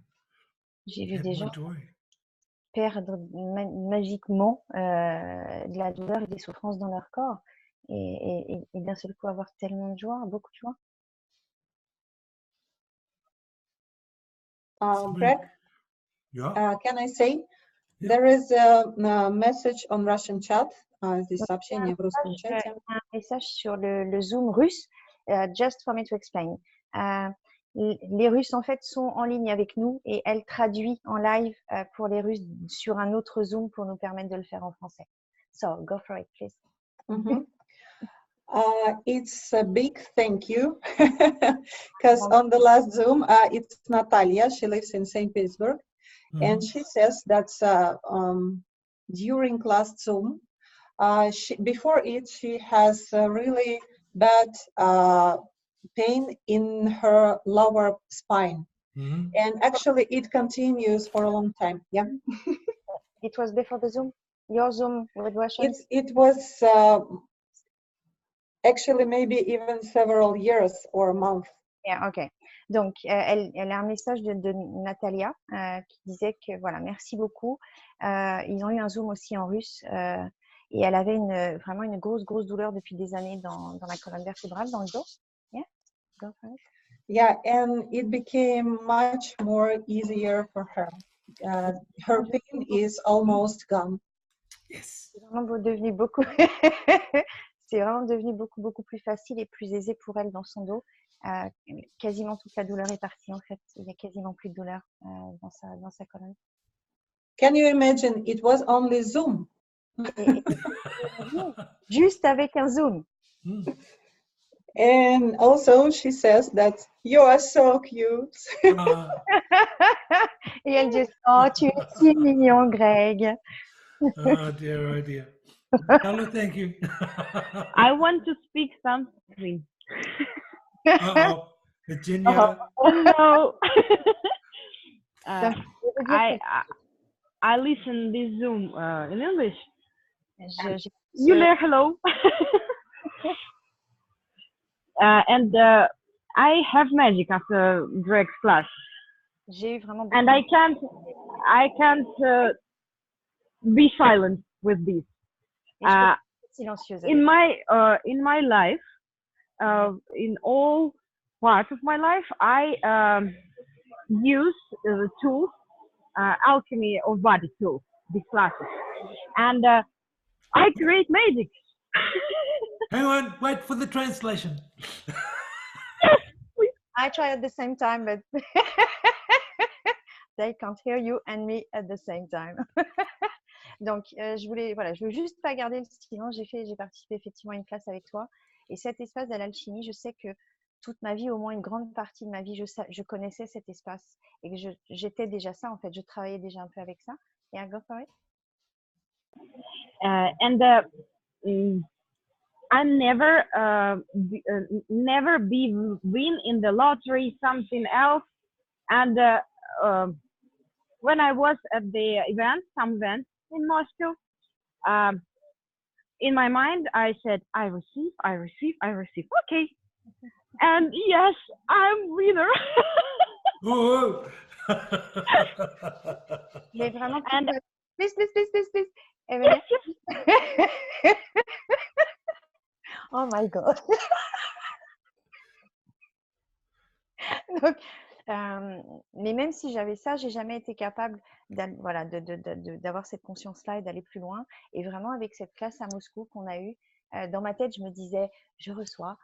J'ai vu Have des more gens joy. perdre magiquement de la douleur et des souffrances dans leur corps et d'un seul coup avoir tellement de joie, beaucoup de joie. Greg, Yeah. can I say? Yeah. There is a message on Russian chat здесь сообщение в русском чате. Un message sur le Zoom russe, just for me to explain. Les Russes, en fait, sont en ligne avec nous et elle traduit en live pour les Russes sur un autre Zoom pour nous permettre de le faire en français. So, go for it, please. Mhm. It's a big thank you because on the last Zoom, it's Natalia. She lives in St. Petersburg, and she says that during last Zoom, before it, she has a really bad pain in her lower spine, and actually it continues for a long time. Yeah, It was before the Zoom. Your Zoom with Russians. it was actually maybe even several years or months. Yeah, ok. Donc, elle a un message de Natalia qui disait que, voilà, merci beaucoup. Ils ont eu un Zoom aussi en russe et elle avait vraiment une grosse douleur depuis des années dans la colonne vertébrale, dans le dos. Yeah, go for it. Yeah, and it became much more easier for her. Her pain is almost gone. Yes. C'est vraiment devenu beaucoup... C'est vraiment devenu beaucoup plus facile et plus aisé pour elle dans son dos. Quasiment toute la douleur est partie en fait. Il n'y a quasiment plus de douleur dans sa colonne. Can you imagine? It was only Zoom. Juste avec un Zoom. And also she says that you are so cute. Et elle dit, oh, tu es si mignon, Greg. Oh dear. Hello, thank you. I want to speak something. Uh-oh. Virginia. No. I listen this Zoom in English. Hello. And I have magic after Greg's class. J'ai eu vraiment and I can't be silent with this. In my life, in all parts of my life, I use the tools, alchemy of body tools, these classes, and I create magic. Hang on, wait for the translation. I try at the same time, but they can't hear you and me at the same time. Donc, je veux juste pas garder le silence. J'ai participé effectivement à une classe avec toi. Et cet espace de l'alchimie, je sais que toute ma vie, au moins une grande partie de ma vie, je connaissais cet espace. Et que j'étais déjà ça, en fait. Je travaillais déjà un peu avec ça. Et go for it. I never win in the lottery, something else. And when I was at the some event in Moscow, in my mind, I said, I receive. Okay. And yes, I'm winner. Mais vraiment, and please. Oh my God. Donc, mais même si j'avais ça, j'ai jamais été capable d'avoir cette conscience-là et d'aller plus loin. Et vraiment, avec cette classe à Moscou qu'on a eue, dans ma tête, je me disais, je reçois.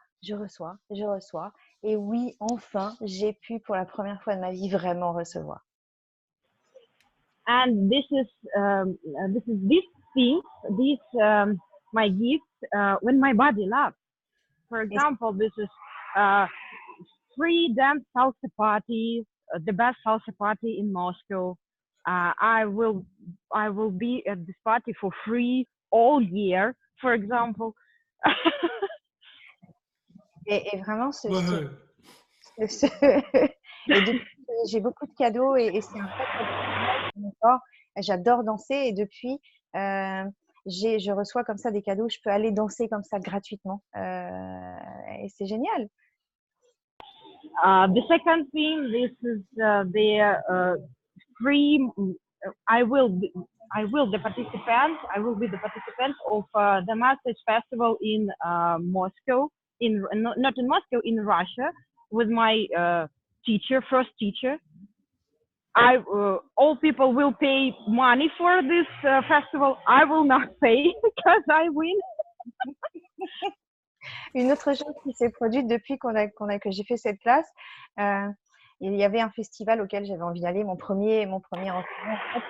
Et oui, enfin, j'ai pu, pour la première fois de ma vie, vraiment recevoir. And this is these things, my gifts when my body loves. For example, this is free dance salsa parties, the best salsa party in Moscow. I will be at this party for free all year, for example. Et vraiment, j'ai beaucoup de cadeaux et c'est un vrai cadeau pour mon corps. J'adore danser et depuis, je reçois comme ça des cadeaux. Je peux aller danser comme ça gratuitement et c'est génial. The second thing, this is the free. I will be the participant of the Masters Festival in Moscow. Not in Moscow, in Russia, with my first teacher. all people will pay money for this festival. I will not pay because I win. Une autre chose qui s'est produite depuis que j'ai fait cette classe, il y avait un festival auquel j'avais envie d'aller, mon premier entraînement, en fait,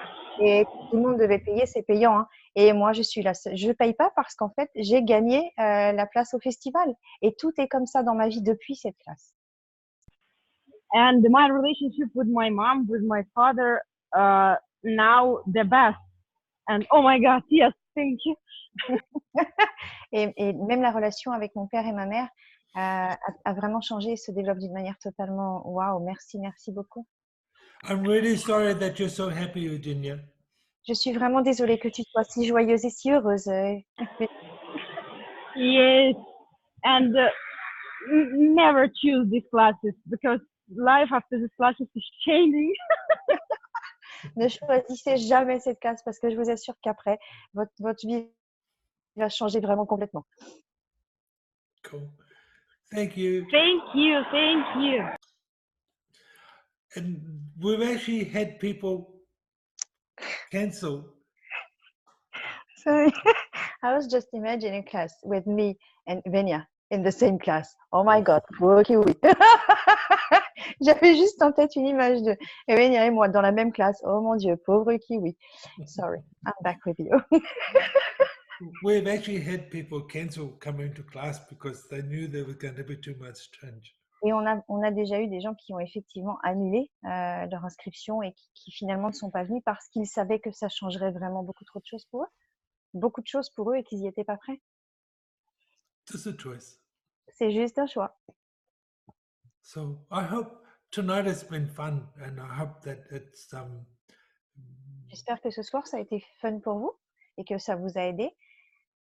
et tout le monde devait payer, c'est payant, hein. Et moi, je suis la seule. Je ne paye pas parce qu'en fait, j'ai gagné la place au festival. Et tout est comme ça dans ma vie depuis cette classe. And my relationship with my mom, with my father, now the best. And oh my God, yes, thank you. Et même la relation avec mon père et ma mère a vraiment changé et se développe d'une manière totalement waouh. Merci beaucoup. I'm really sorry that you're so happy, Eugenia. Je suis vraiment désolée que tu sois si joyeuse et si heureuse. Yes, and never choose these classes because life after these classes is changing. Ne choisissez jamais cette classe parce que je vous assure qu'après, votre vie va changer vraiment complètement. Cool. Thank you. Thank you, thank you. And we've actually had people cancel. Sorry. I was just imagining a class with me and Venia in the same class. Oh my God, pauvre kiwi. J'avais juste en tête une image de Venia et moi dans la même classe. Oh mon Dieu, pauvre kiwi. Sorry, I'm back with you. We've actually had people cancel coming to class because they knew there was going to be too much change. Et on a déjà eu des gens qui ont effectivement annulé leur inscription et qui finalement ne sont pas venus parce qu'ils savaient que ça changerait vraiment beaucoup trop de choses pour eux. Beaucoup de choses pour eux et qu'ils n'y étaient pas prêts. Just a choice. C'est juste un choix. So I hope tonight has been fun, and I hope that it's J'espère que ce soir, ça a été fun pour vous et que ça vous a aidé.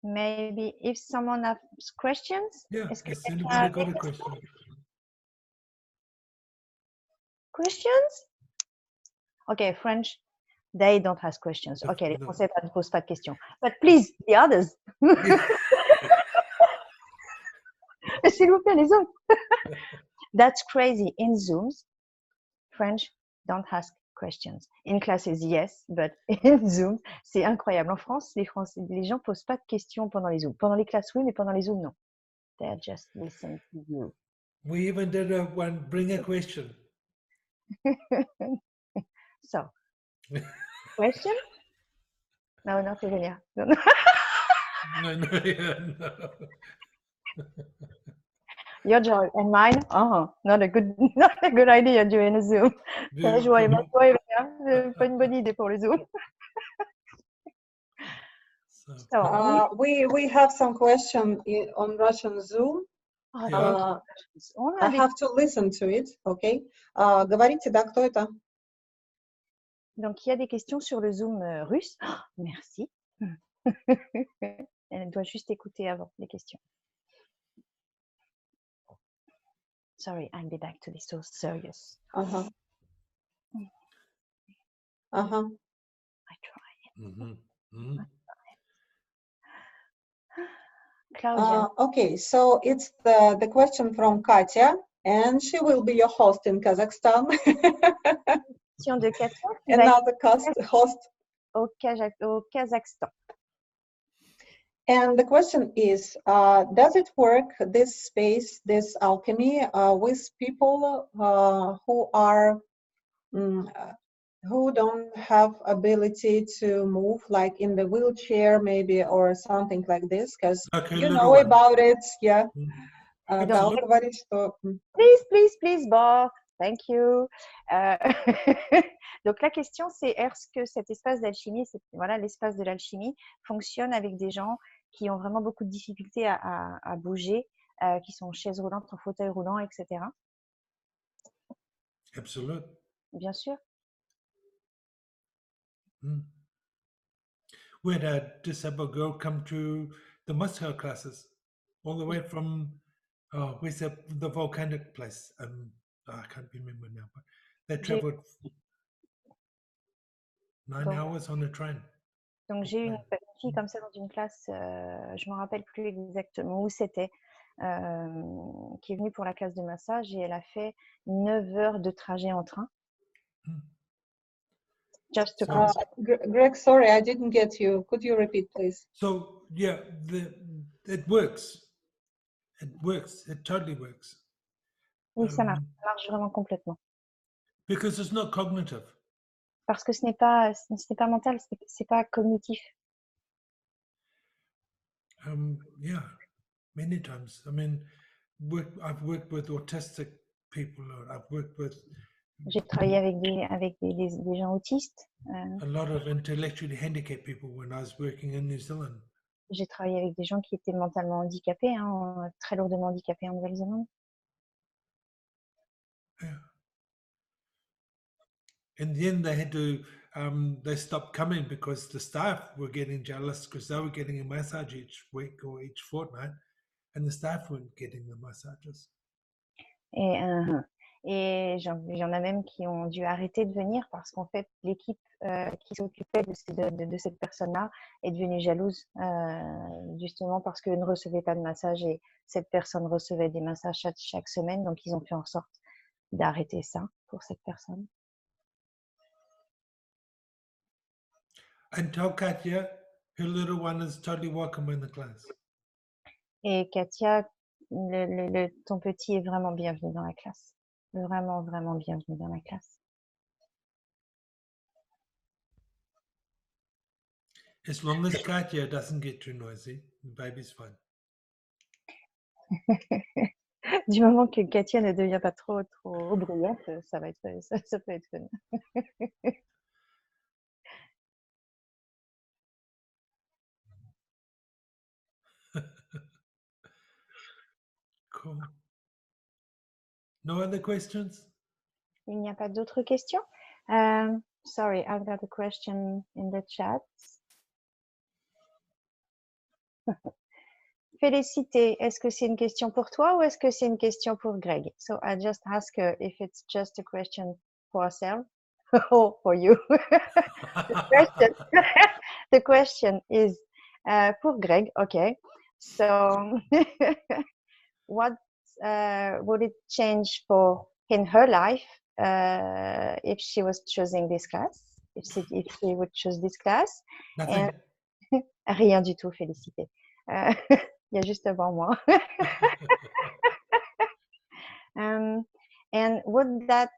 Maybe if someone has questions. yeah. Est-ce que Has quelqu'un anybody a got des a question? questions? Okay, French, they don't ask questions. Okay, les No. Français ne posent pas de questions. But please, the others. S'il vous plaît, les autres. That's crazy. In Zooms, French don't ask questions. In classes, yes, but in Zoom, c'est incroyable. En France, les gens ne posent pas de questions pendant les Zooms. Pendant les classes, oui, mais pendant les Zooms, non. They're just listening to you. We even did one bring a question. So, question? No, not Eugenia. No. Yeah, no. Your joy and mine? Not a good idea during a Zoom. Ta joie et ma joie, Eugenia, pas une bonne idée pour le Zoom. So, We have some question on Russian Zoom. Yeah. I have to listen to it, okay? Говорите, да, кто это? Donc, il y a des questions sur le Zoom russe. Oh, merci. Elle doit juste écouter avant les questions. Sorry, I'll be back to be so serious. Uh-huh. I try. mhm, mhm. Claudia. Okay, so it's the question from Katya, and she will be your host in Kazakhstan. Question de Katia qui va Another host. au Kazakhstan. And the question is, does it work, this space, this alchemy, with people who are who don't have ability to move, like in the wheelchair maybe, or something like this? Because Okay, you little know one. about it, yeah. Absolutely. Gal говорит, что... Please, Bob. Thank you. Donc, la question, c'est est-ce que cet espace d'alchimie, voilà, l'espace de l'alchimie, fonctionne avec des gens qui ont vraiment beaucoup de difficultés à bouger, qui sont en chaise roulante, en fauteuil roulant, etc. Absolutely. Bien sûr. We had a disabled girl come to the Moscow classes, all the way from where's the volcanic place? I can't remember now, but they traveled 9 hours on a train. Donc, j'ai eu une fille comme ça dans une classe, je ne me rappelle plus exactement où c'était, qui est venue pour la classe de massage et elle a fait 9 heures de trajet en train. Just to So- confirm. Greg, sorry, I didn't get you. Could you repeat, please? So yeah, it works. It works. It totally works. Oui, ça Um, marche vraiment complètement. Because it's not cognitive. Parce que ce n'est pas mental, c'est pas cognitif. Yeah, many times. I mean, I've worked with autistic people, or I've worked with J'ai travaillé avec des gens autistes. a lot of intellectually handicapped people when I was working in New Zealand. J'ai travaillé avec des gens qui étaient mentalement handicapés, très lourdement handicapés en Nouvelle-Zélande. Yeah. In the end, they had to, they stopped coming because the staff were getting jealous because they were getting a massage each week or each fortnight, and the staff weren't getting the massages. Et il y en a même qui ont dû arrêter de venir parce qu'en fait, l'équipe qui s'occupait de cette personne-là est devenue jalouse, justement parce qu'elle ne recevait pas de massage et cette personne recevait des massages chaque semaine. Donc, ils ont fait en sorte d'arrêter ça pour cette personne. And tell Katya, her little one is totally welcome in the class. Et Katia, ton petit est vraiment bienvenu dans la classe. Vraiment, vraiment bienvenu dans la classe. As long as Katya doesn't get too noisy, the baby's fine. Du moment que Katia ne devient pas trop bruyante, ça peut être fun. Cool. No other questions? Il n'y a pas d'autres questions? Sorry, I've got a question in the chat. Félicité, est-ce que c'est une question pour toi ou est-ce que c'est une question pour Greg? So I just ask her if it's just a question for herself or for you. The question is pour Greg. Okay. So what would it change in her life if she was choosing this class? If she would choose this class? Nothing. Rien du tout, félicité. Il y a juste avant moi. And would that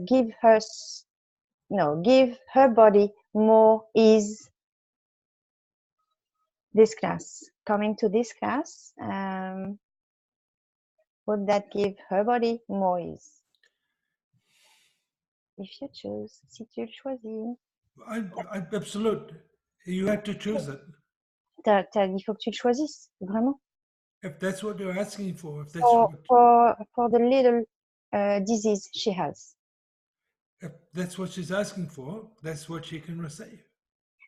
give her body more ease? This class, coming to this class, would that give her body more ease? If you choose, si tu le choisis. Absolute. You have to choose it. Il faut que tu le choisisses, vraiment. If that's what you're asking for, if that's For the little disease she has. if that's what she's asking for, that's what she can receive.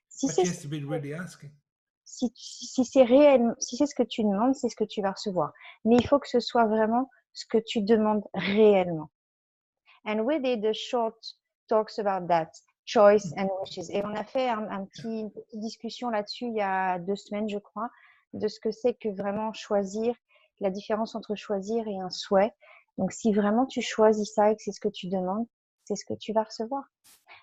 Si But c'est she has to be really asking. si c'est réel, si c'est ce que tu demandes, c'est ce que tu vas recevoir. Mais il faut que ce soit vraiment ce que tu demandes réellement. And we did a short talks about that, choice and wishes. Et on a fait une petite discussion là-dessus il y a 2 semaines, je crois, de ce que c'est que vraiment choisir, la différence entre choisir et un souhait. Donc, si vraiment tu choisis ça et que c'est ce que tu demandes, c'est ce que tu vas recevoir.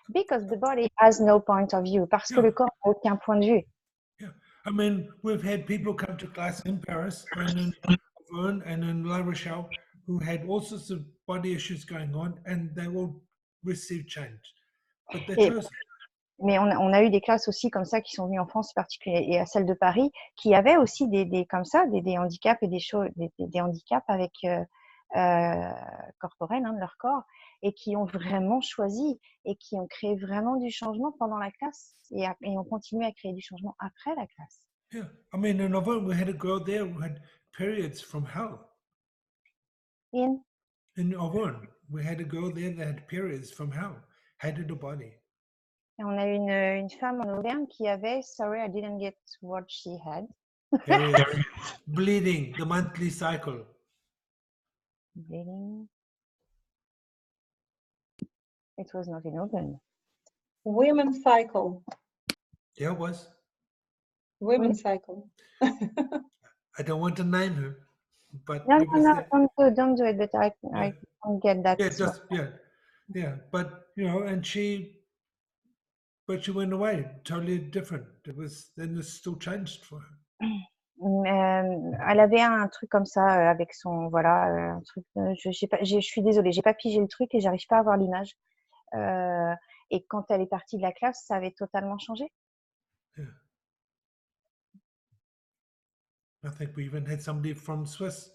Because the body has no point of view. Parce que le corps n'a aucun point de vue. Yeah. I mean, we've had people come to class in Paris and in Auvergne and in La Rochelle who had all sorts of body issues going on, and they all received change. But they chose it. Mais on a eu des classes aussi comme ça qui sont venues en France particulier et à celle de Paris qui avaient aussi des comme ça des handicaps et des handicaps avec corporels de leur corps et qui ont vraiment choisi et qui ont créé vraiment du changement pendant la classe et ont continué à créer du changement après la classe. Yeah. I mean, in Auvergne, we had a girl there who had periods from hell. In Auvergne, we had a girl there that had periods from hell, hated her body. Et on a eu une femme en Auvergne qui avait, sorry, I didn't get what she had. Periods, bleeding, the monthly cycle. Bleeding. It was not in Auvergne. Women's cycle. Yeah, it was. Women's cycle. I don't want to name her, but No, it was there. don't do it. But I don't get that. Yeah, just yeah. But you know, and she But she went away, totally different. It was then it still changed for her. Elle avait un truc comme ça avec son voilà un truc. Je suis désolée, j'ai pas pigé le truc et j'arrive pas à voir l'image. Et quand elle est partie de la classe, ça avait totalement changé. Yeah. I think we even had somebody from Swiss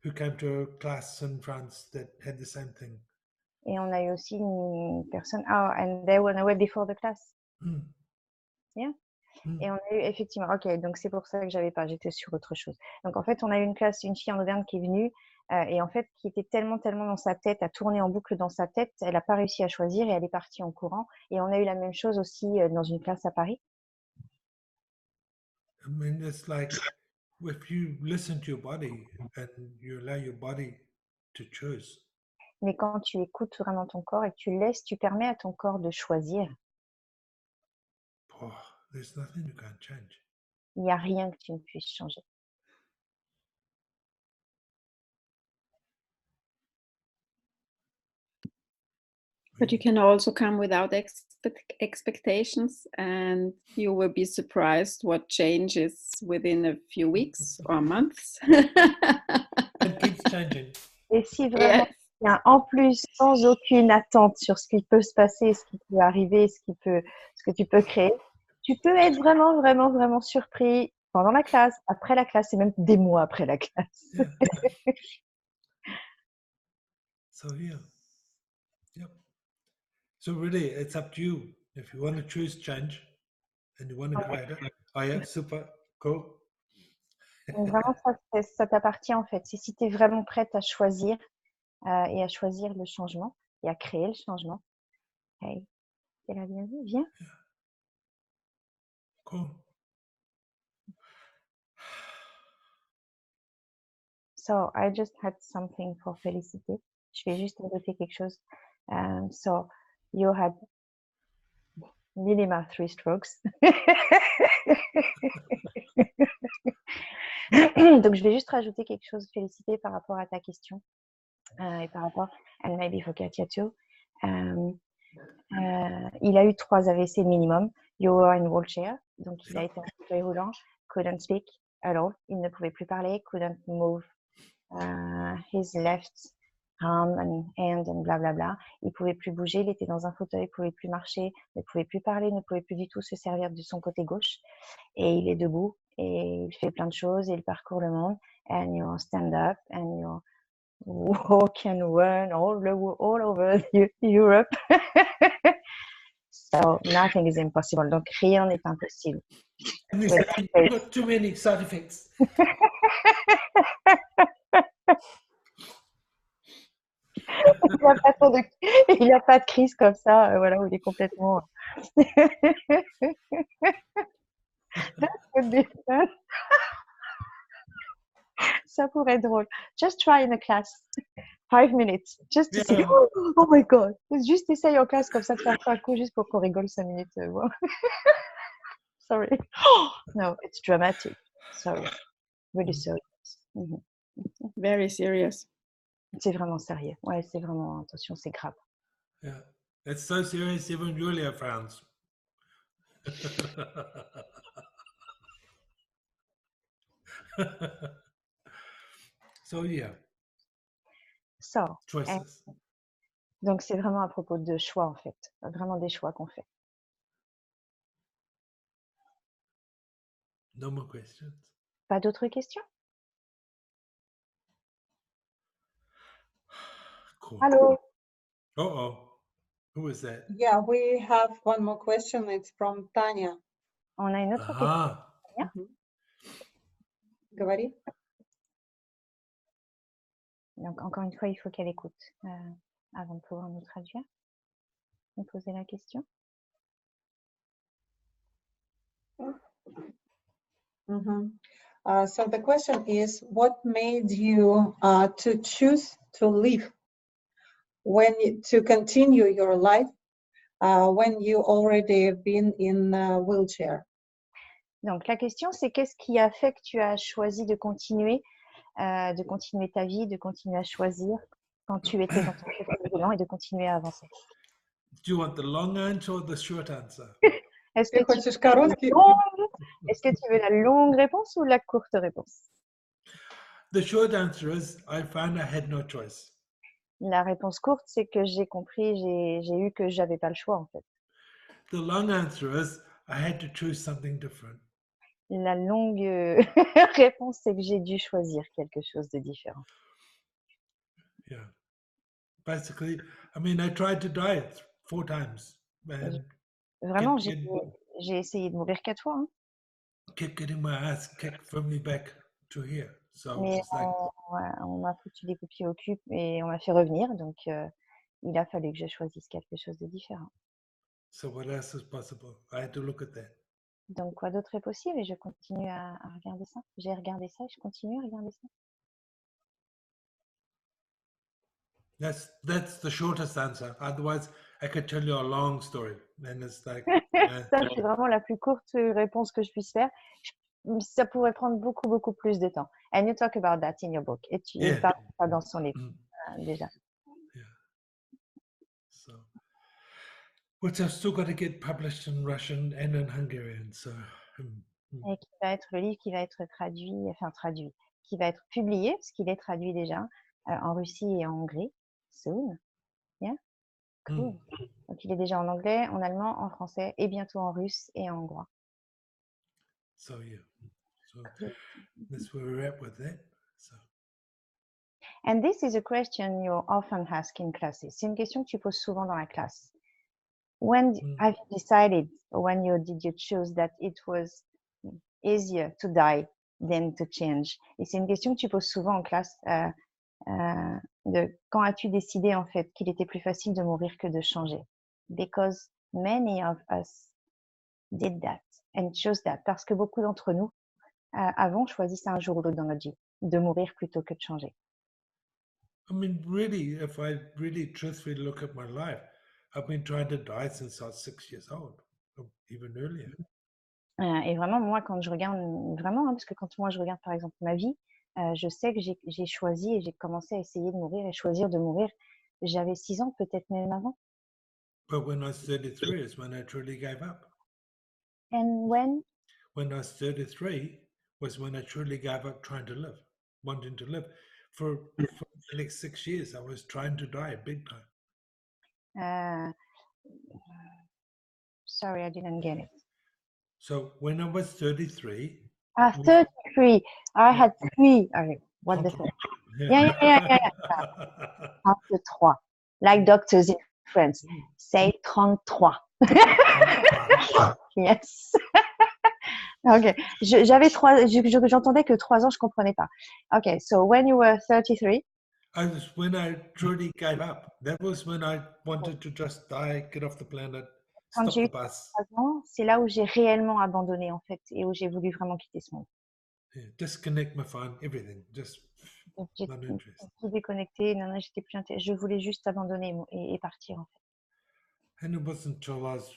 who came to a class in France that had the same thing. Et on a eu aussi une personne. Ah, and they went away before the class. Mm. Yeah. Mm. Et on a eu effectivement. Ok, donc c'est pour ça que j'avais pas. J'étais sur autre chose. Donc en fait, on a eu une classe, une fille en Auvergne qui est venue et en fait qui était tellement dans sa tête, à tourner en boucle dans sa tête, elle n'a pas réussi à choisir et elle est partie en courant. Et on a eu la même chose aussi dans une classe à Paris. I mean, it's like if you listen to your body and you allow your body to choose, Mais quand tu écoutes vraiment ton corps et que tu laisses, tu permets à ton corps de choisir. oh, there's nothing you can't change. Il n'y a rien que tu ne puisses changer. But you can also come without expectations, and you will be surprised what changes within a few weeks or months. It keeps changing. Et si vraiment il y a en plus sans aucune attente sur ce qui peut se passer, ce qui peut arriver, ce que tu peux créer, tu peux être vraiment surpris pendant la classe, après la classe et même des mois après la classe. Yeah. So yeah. Yep. So really, it's up to you. If you want to choose change and you want to create it, oh yeah, super, cool. Donc vraiment, ça t'appartient en fait. C'est si tu es vraiment prête à choisir et à choisir le changement et à créer le changement. Hey, t'es la bienvenue, viens. Cool. So I just had something for Félicité. Je vais juste ajouter quelque chose. So you had minima 3 strokes. Donc je vais juste rajouter quelque chose, Félicité, par rapport à ta question et par rapport, and maybe for Katia too. Il a eu 3 AVC minimum. You were in wheelchair, donc il a été en fauteuil roulant, couldn't speak at all. Il ne pouvait plus parler, couldn't move his left arm and hand and blablabla. Il pouvait plus bouger, il était dans un fauteuil, il pouvait plus marcher, ne pouvait plus parler, ne pouvait plus du tout se servir de son côté gauche. Et il est debout et il fait plein de choses et il parcourt le monde. And you stand up and you walk and run all over Europe. So nothing is impossible. Donc rien n'est impossible. And there's not too many side effects. Il n'y a pas de crise comme ça, voilà, où il est complètement. Ça pourrait être drôle. Just try in a class. 5 minutes. Just to see. Oh my God. Juste essaye en classe comme ça de faire un coup juste pour qu'on rigole 5 minutes. Sorry. No, it's dramatic. Sorry. Really serious. Mm-hmm. Very serious. C'est vraiment sérieux. Ouais, c'est vraiment, attention, c'est grave. Yeah, it's so serious, even Julia frowns. So yeah. So, Choices. donc c'est vraiment à propos de choix en fait, vraiment des choix qu'on fait. No more questions. Pas d'autres questions? Cool. Allô? Uh-oh. Who is that? Yeah, we have one more question. It's from Tanya. On a une autre question. Ah, Говори. Donc encore une fois, il faut qu'elle écoute avant de pouvoir nous traduire. Nous poser la question. So the question is, what made you to choose to live to continue your life when you already been in a wheelchair? Donc la question, c'est qu'est-ce qui a fait que tu as choisi de continuer ta vie, de continuer à choisir quand tu étais dans ton fauteuil roulant et de continuer à avancer? Do you want the long answer or the short answer? Est-ce Ты que tu хочешь veux la короткий? longue- est-ce que tu veux la longue réponse ou la courte réponse? The short answer is I found I had no choice. La réponse courte, c'est que j'ai compris, j'ai eu que j'avais pas le choix en fait. The long answer is I had to choose something different. La longue réponse, c'est que j'ai dû choisir quelque chose de différent. Yeah. Basically, I mean, I tried to die 4 times and Vraiment, kept j'ai essayé de mourir 4 fois, hein. getting my ass kicked firmly back to here. So Mais it's like, on m'a foutu des coups de pied au cul et on m'a fait revenir, donc il a fallu que je choisisse quelque chose de différent. so what else is possible? I had to look at that. Donc quoi d'autre est possible? Et je continue à regarder ça. J'ai regardé ça, je continue à regarder ça. That's the shortest answer. Otherwise, I could tell you a long story. And it's like, Ça, c'est vraiment la plus courte réponse que je puisse faire. Ça pourrait prendre beaucoup, beaucoup plus de temps. And you talk about that in your book. Et tu Yeah. parles de ça dans son livre, mm, déjà. so, which I've still got to get published in Russian and in Hungarian. So, Et qui va être le livre qui va être traduit, qui va être publié, parce qu'il est traduit déjà, en Russie et en Hongrie, soon. Yeah? Cool. Donc il est déjà en anglais, en allemand, en français, et bientôt en russe et en hongrois. so yeah. So that's where we're at with that. So. And this is a question you often ask in classes. C'est une question que tu poses souvent dans la classe. When have you decided, or when did you choose that it was easier to die than to change? Et c'est une question que tu poses souvent en classe. De quand as-tu décidé en fait qu'il était plus facile de mourir que de changer? Because many of us did that and chose that. Parce que beaucoup d'entre nous avons choisi ça un jour ou l'autre dans notre vie, de mourir plutôt que de changer. I mean, really, if I really truthfully look at my life, I've been trying to die since I was 6 years old, or even earlier. Et vraiment, moi, quand je regarde, vraiment, hein, parce que quand moi je regarde par exemple ma vie, je sais que j'ai choisi et j'ai commencé à essayer de mourir et choisir de mourir. J'avais 6 ans, peut-être même avant. But when I was 33 is when I truly gave up. And when? When I was 33 was when I truly gave up trying to live, wanting to live. For the next 6 years, I was trying to die big time. Sorry, I didn't get it. So when I was 33. 33. I had 3. Okay, what the fuck? Yeah. 33. Like doctors in France. Say 33. Yes. Ok. J'entendais que 3 ans, je comprenais pas. Ok, so when you were 33. When I truly gave up. That was when I wanted to just die, get off the planet, Quand stop j'ai eu the bus. 3 ans, c'est là où j'ai réellement abandonné en fait et où j'ai voulu vraiment quitter ce monde. Yeah, disconnect my phone, everything. Just J'ai not interested. tout déconnecté, j'étais plus je voulais juste abandonner et partir en fait. And it wasn't until I was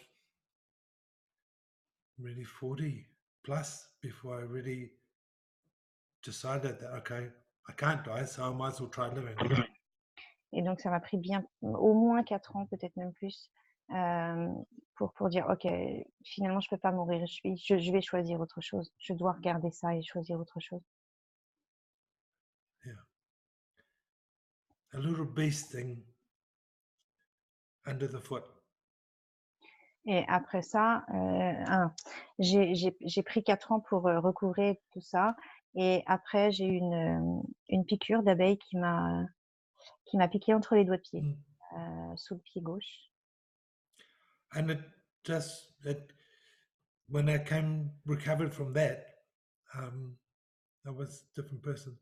really 40 plus before I really decided that, okay, I can't die, so I might as well try living. Et donc ça m'a pris bien au moins 4 ans, peut-être même plus, pour dire ok, finalement je peux pas mourir, je vais choisir autre chose, je dois regarder ça et choisir autre chose. Yeah. A little beast thing under the foot. Et après ça, j'ai pris 4 ans pour recouvrer tout ça. Et après, j'ai eu une piqûre d'abeille qui m'a piqué entre les doigts de pied, sous le pied gauche. And when I recovered from that, I was a different person.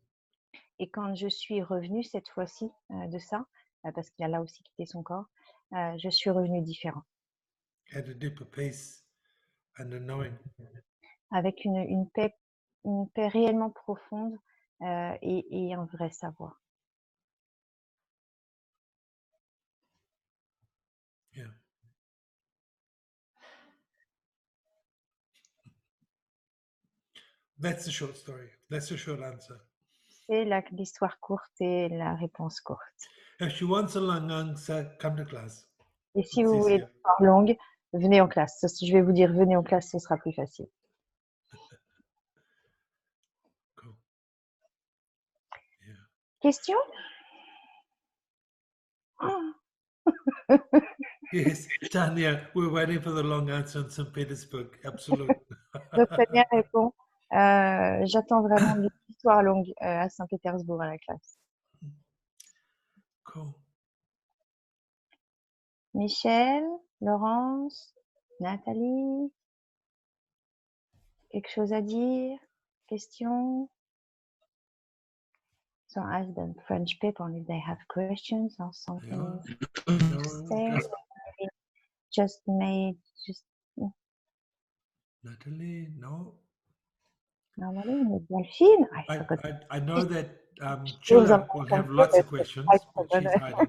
Et quand je suis revenue cette fois-ci de ça, parce qu'il a là aussi quitté son corps, je suis revenue différent. Had a deeper peace and a knowing. Avec une paix réellement profonde et un vrai savoir. Yeah. That's the short story. That's the short answer. C'est l'histoire courte et la réponse courte. If she wants a long answer, come to class. Et si It's vous voulez easier. des histoires longues, venez en classe. Je vais vous dire, venez en classe, ce sera plus facile. Cool. Yeah. Question? Yes, Tanya, we're waiting for the long answer in St. Petersburg. Absolute. Donc, Tania répond, j'attends vraiment des histoires longues à Saint-Pétersbourg à la classe. Cool. Michel, Laurence, Nathalie, quelque chose à dire? Question? So ask the French people if they have questions or something. No, Say, just Natalie, no. normally, Delphine, I forgot. I know that Chose Chilla will have lots of questions, but she's hiding.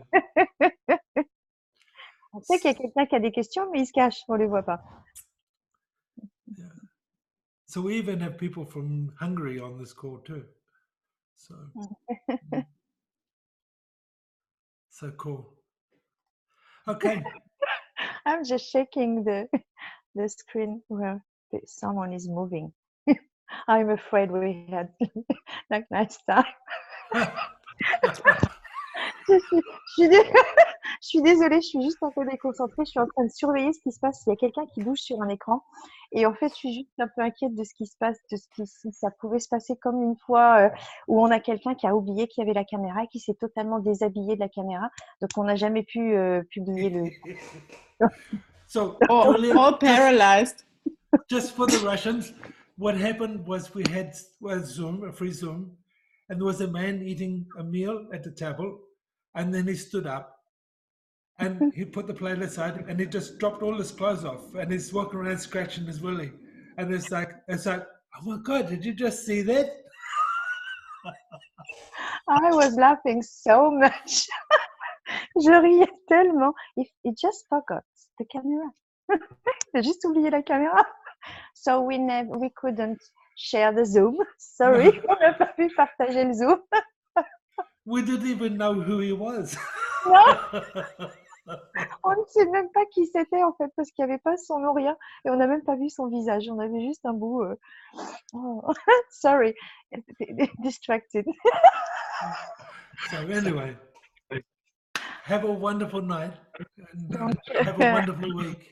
On sait qu'il y a quelqu'un qui a des questions, mais il se cache, on ne les voit pas. Yeah. So we even have people from Hungary on this call too. So, so cool. Okay. I'm just shaking the screen where someone is moving. I'm afraid we had like nice time. Je suis désolée, je suis juste un peu déconcentrée. Je suis en train de surveiller ce qui se passe. Il y a quelqu'un qui bouge sur un écran. Et en fait, je suis juste un peu inquiète de ce qui se passe, si ça pouvait se passer comme une fois où on a quelqu'un qui a oublié qu'il y avait la caméra et qui s'est totalement déshabillé de la caméra. Donc, on n'a jamais pu publier le... So, Or paralyzed. just for the Russians, what happened was we had Zoom, a free Zoom, and there was a man eating a meal at the table, and then he stood up and he put the plate aside and he just dropped all his clothes off and he's walking around scratching his willy. And it's like, oh my God, did you just see that? I was laughing so much. Je riais tellement. He just forgot the camera. Il a juste oublié la caméra. So we couldn't share the Zoom. Sorry, on n'a pas pu partager le Zoom. We didn't even know who he was. Non, on ne sait même pas qui c'était en fait parce qu'il n'y avait pas son nom, rien. Et on n'a même pas vu son visage. On avait juste un bout. Oh, sorry, distracted. So anyway, have a wonderful night and have a wonderful week.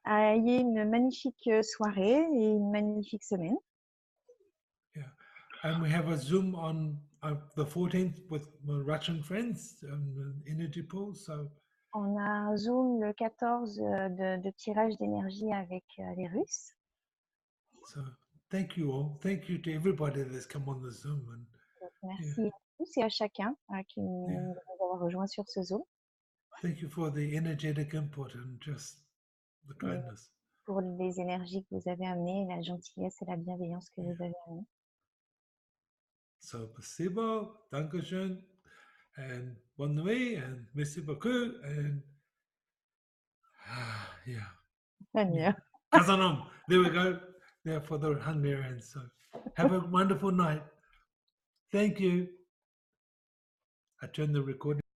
Ayez une magnifique soirée et une magnifique semaine. Yeah, and we have a Zoom on the 14th with my Russian friends, energy pool. So On a un Zoom le 14 de tirage d'énergie avec les Russes. So thank you all. Thank you to everybody that's come on the Zoom. And Donc, merci à tous et à chacun qui nous a rejoints sur ce Zoom. thank you for the energetic input and just the kindness. Pour les énergies que vous avez amenées, la gentillesse et la bienveillance que vous avez amenées. So spasibo, dankeschön, and bonne nuit, and merci beaucoup, and yeah. Yeah. Kazanom. There we go. There for the Hungarians. So have a wonderful night. Thank you. I turn the recording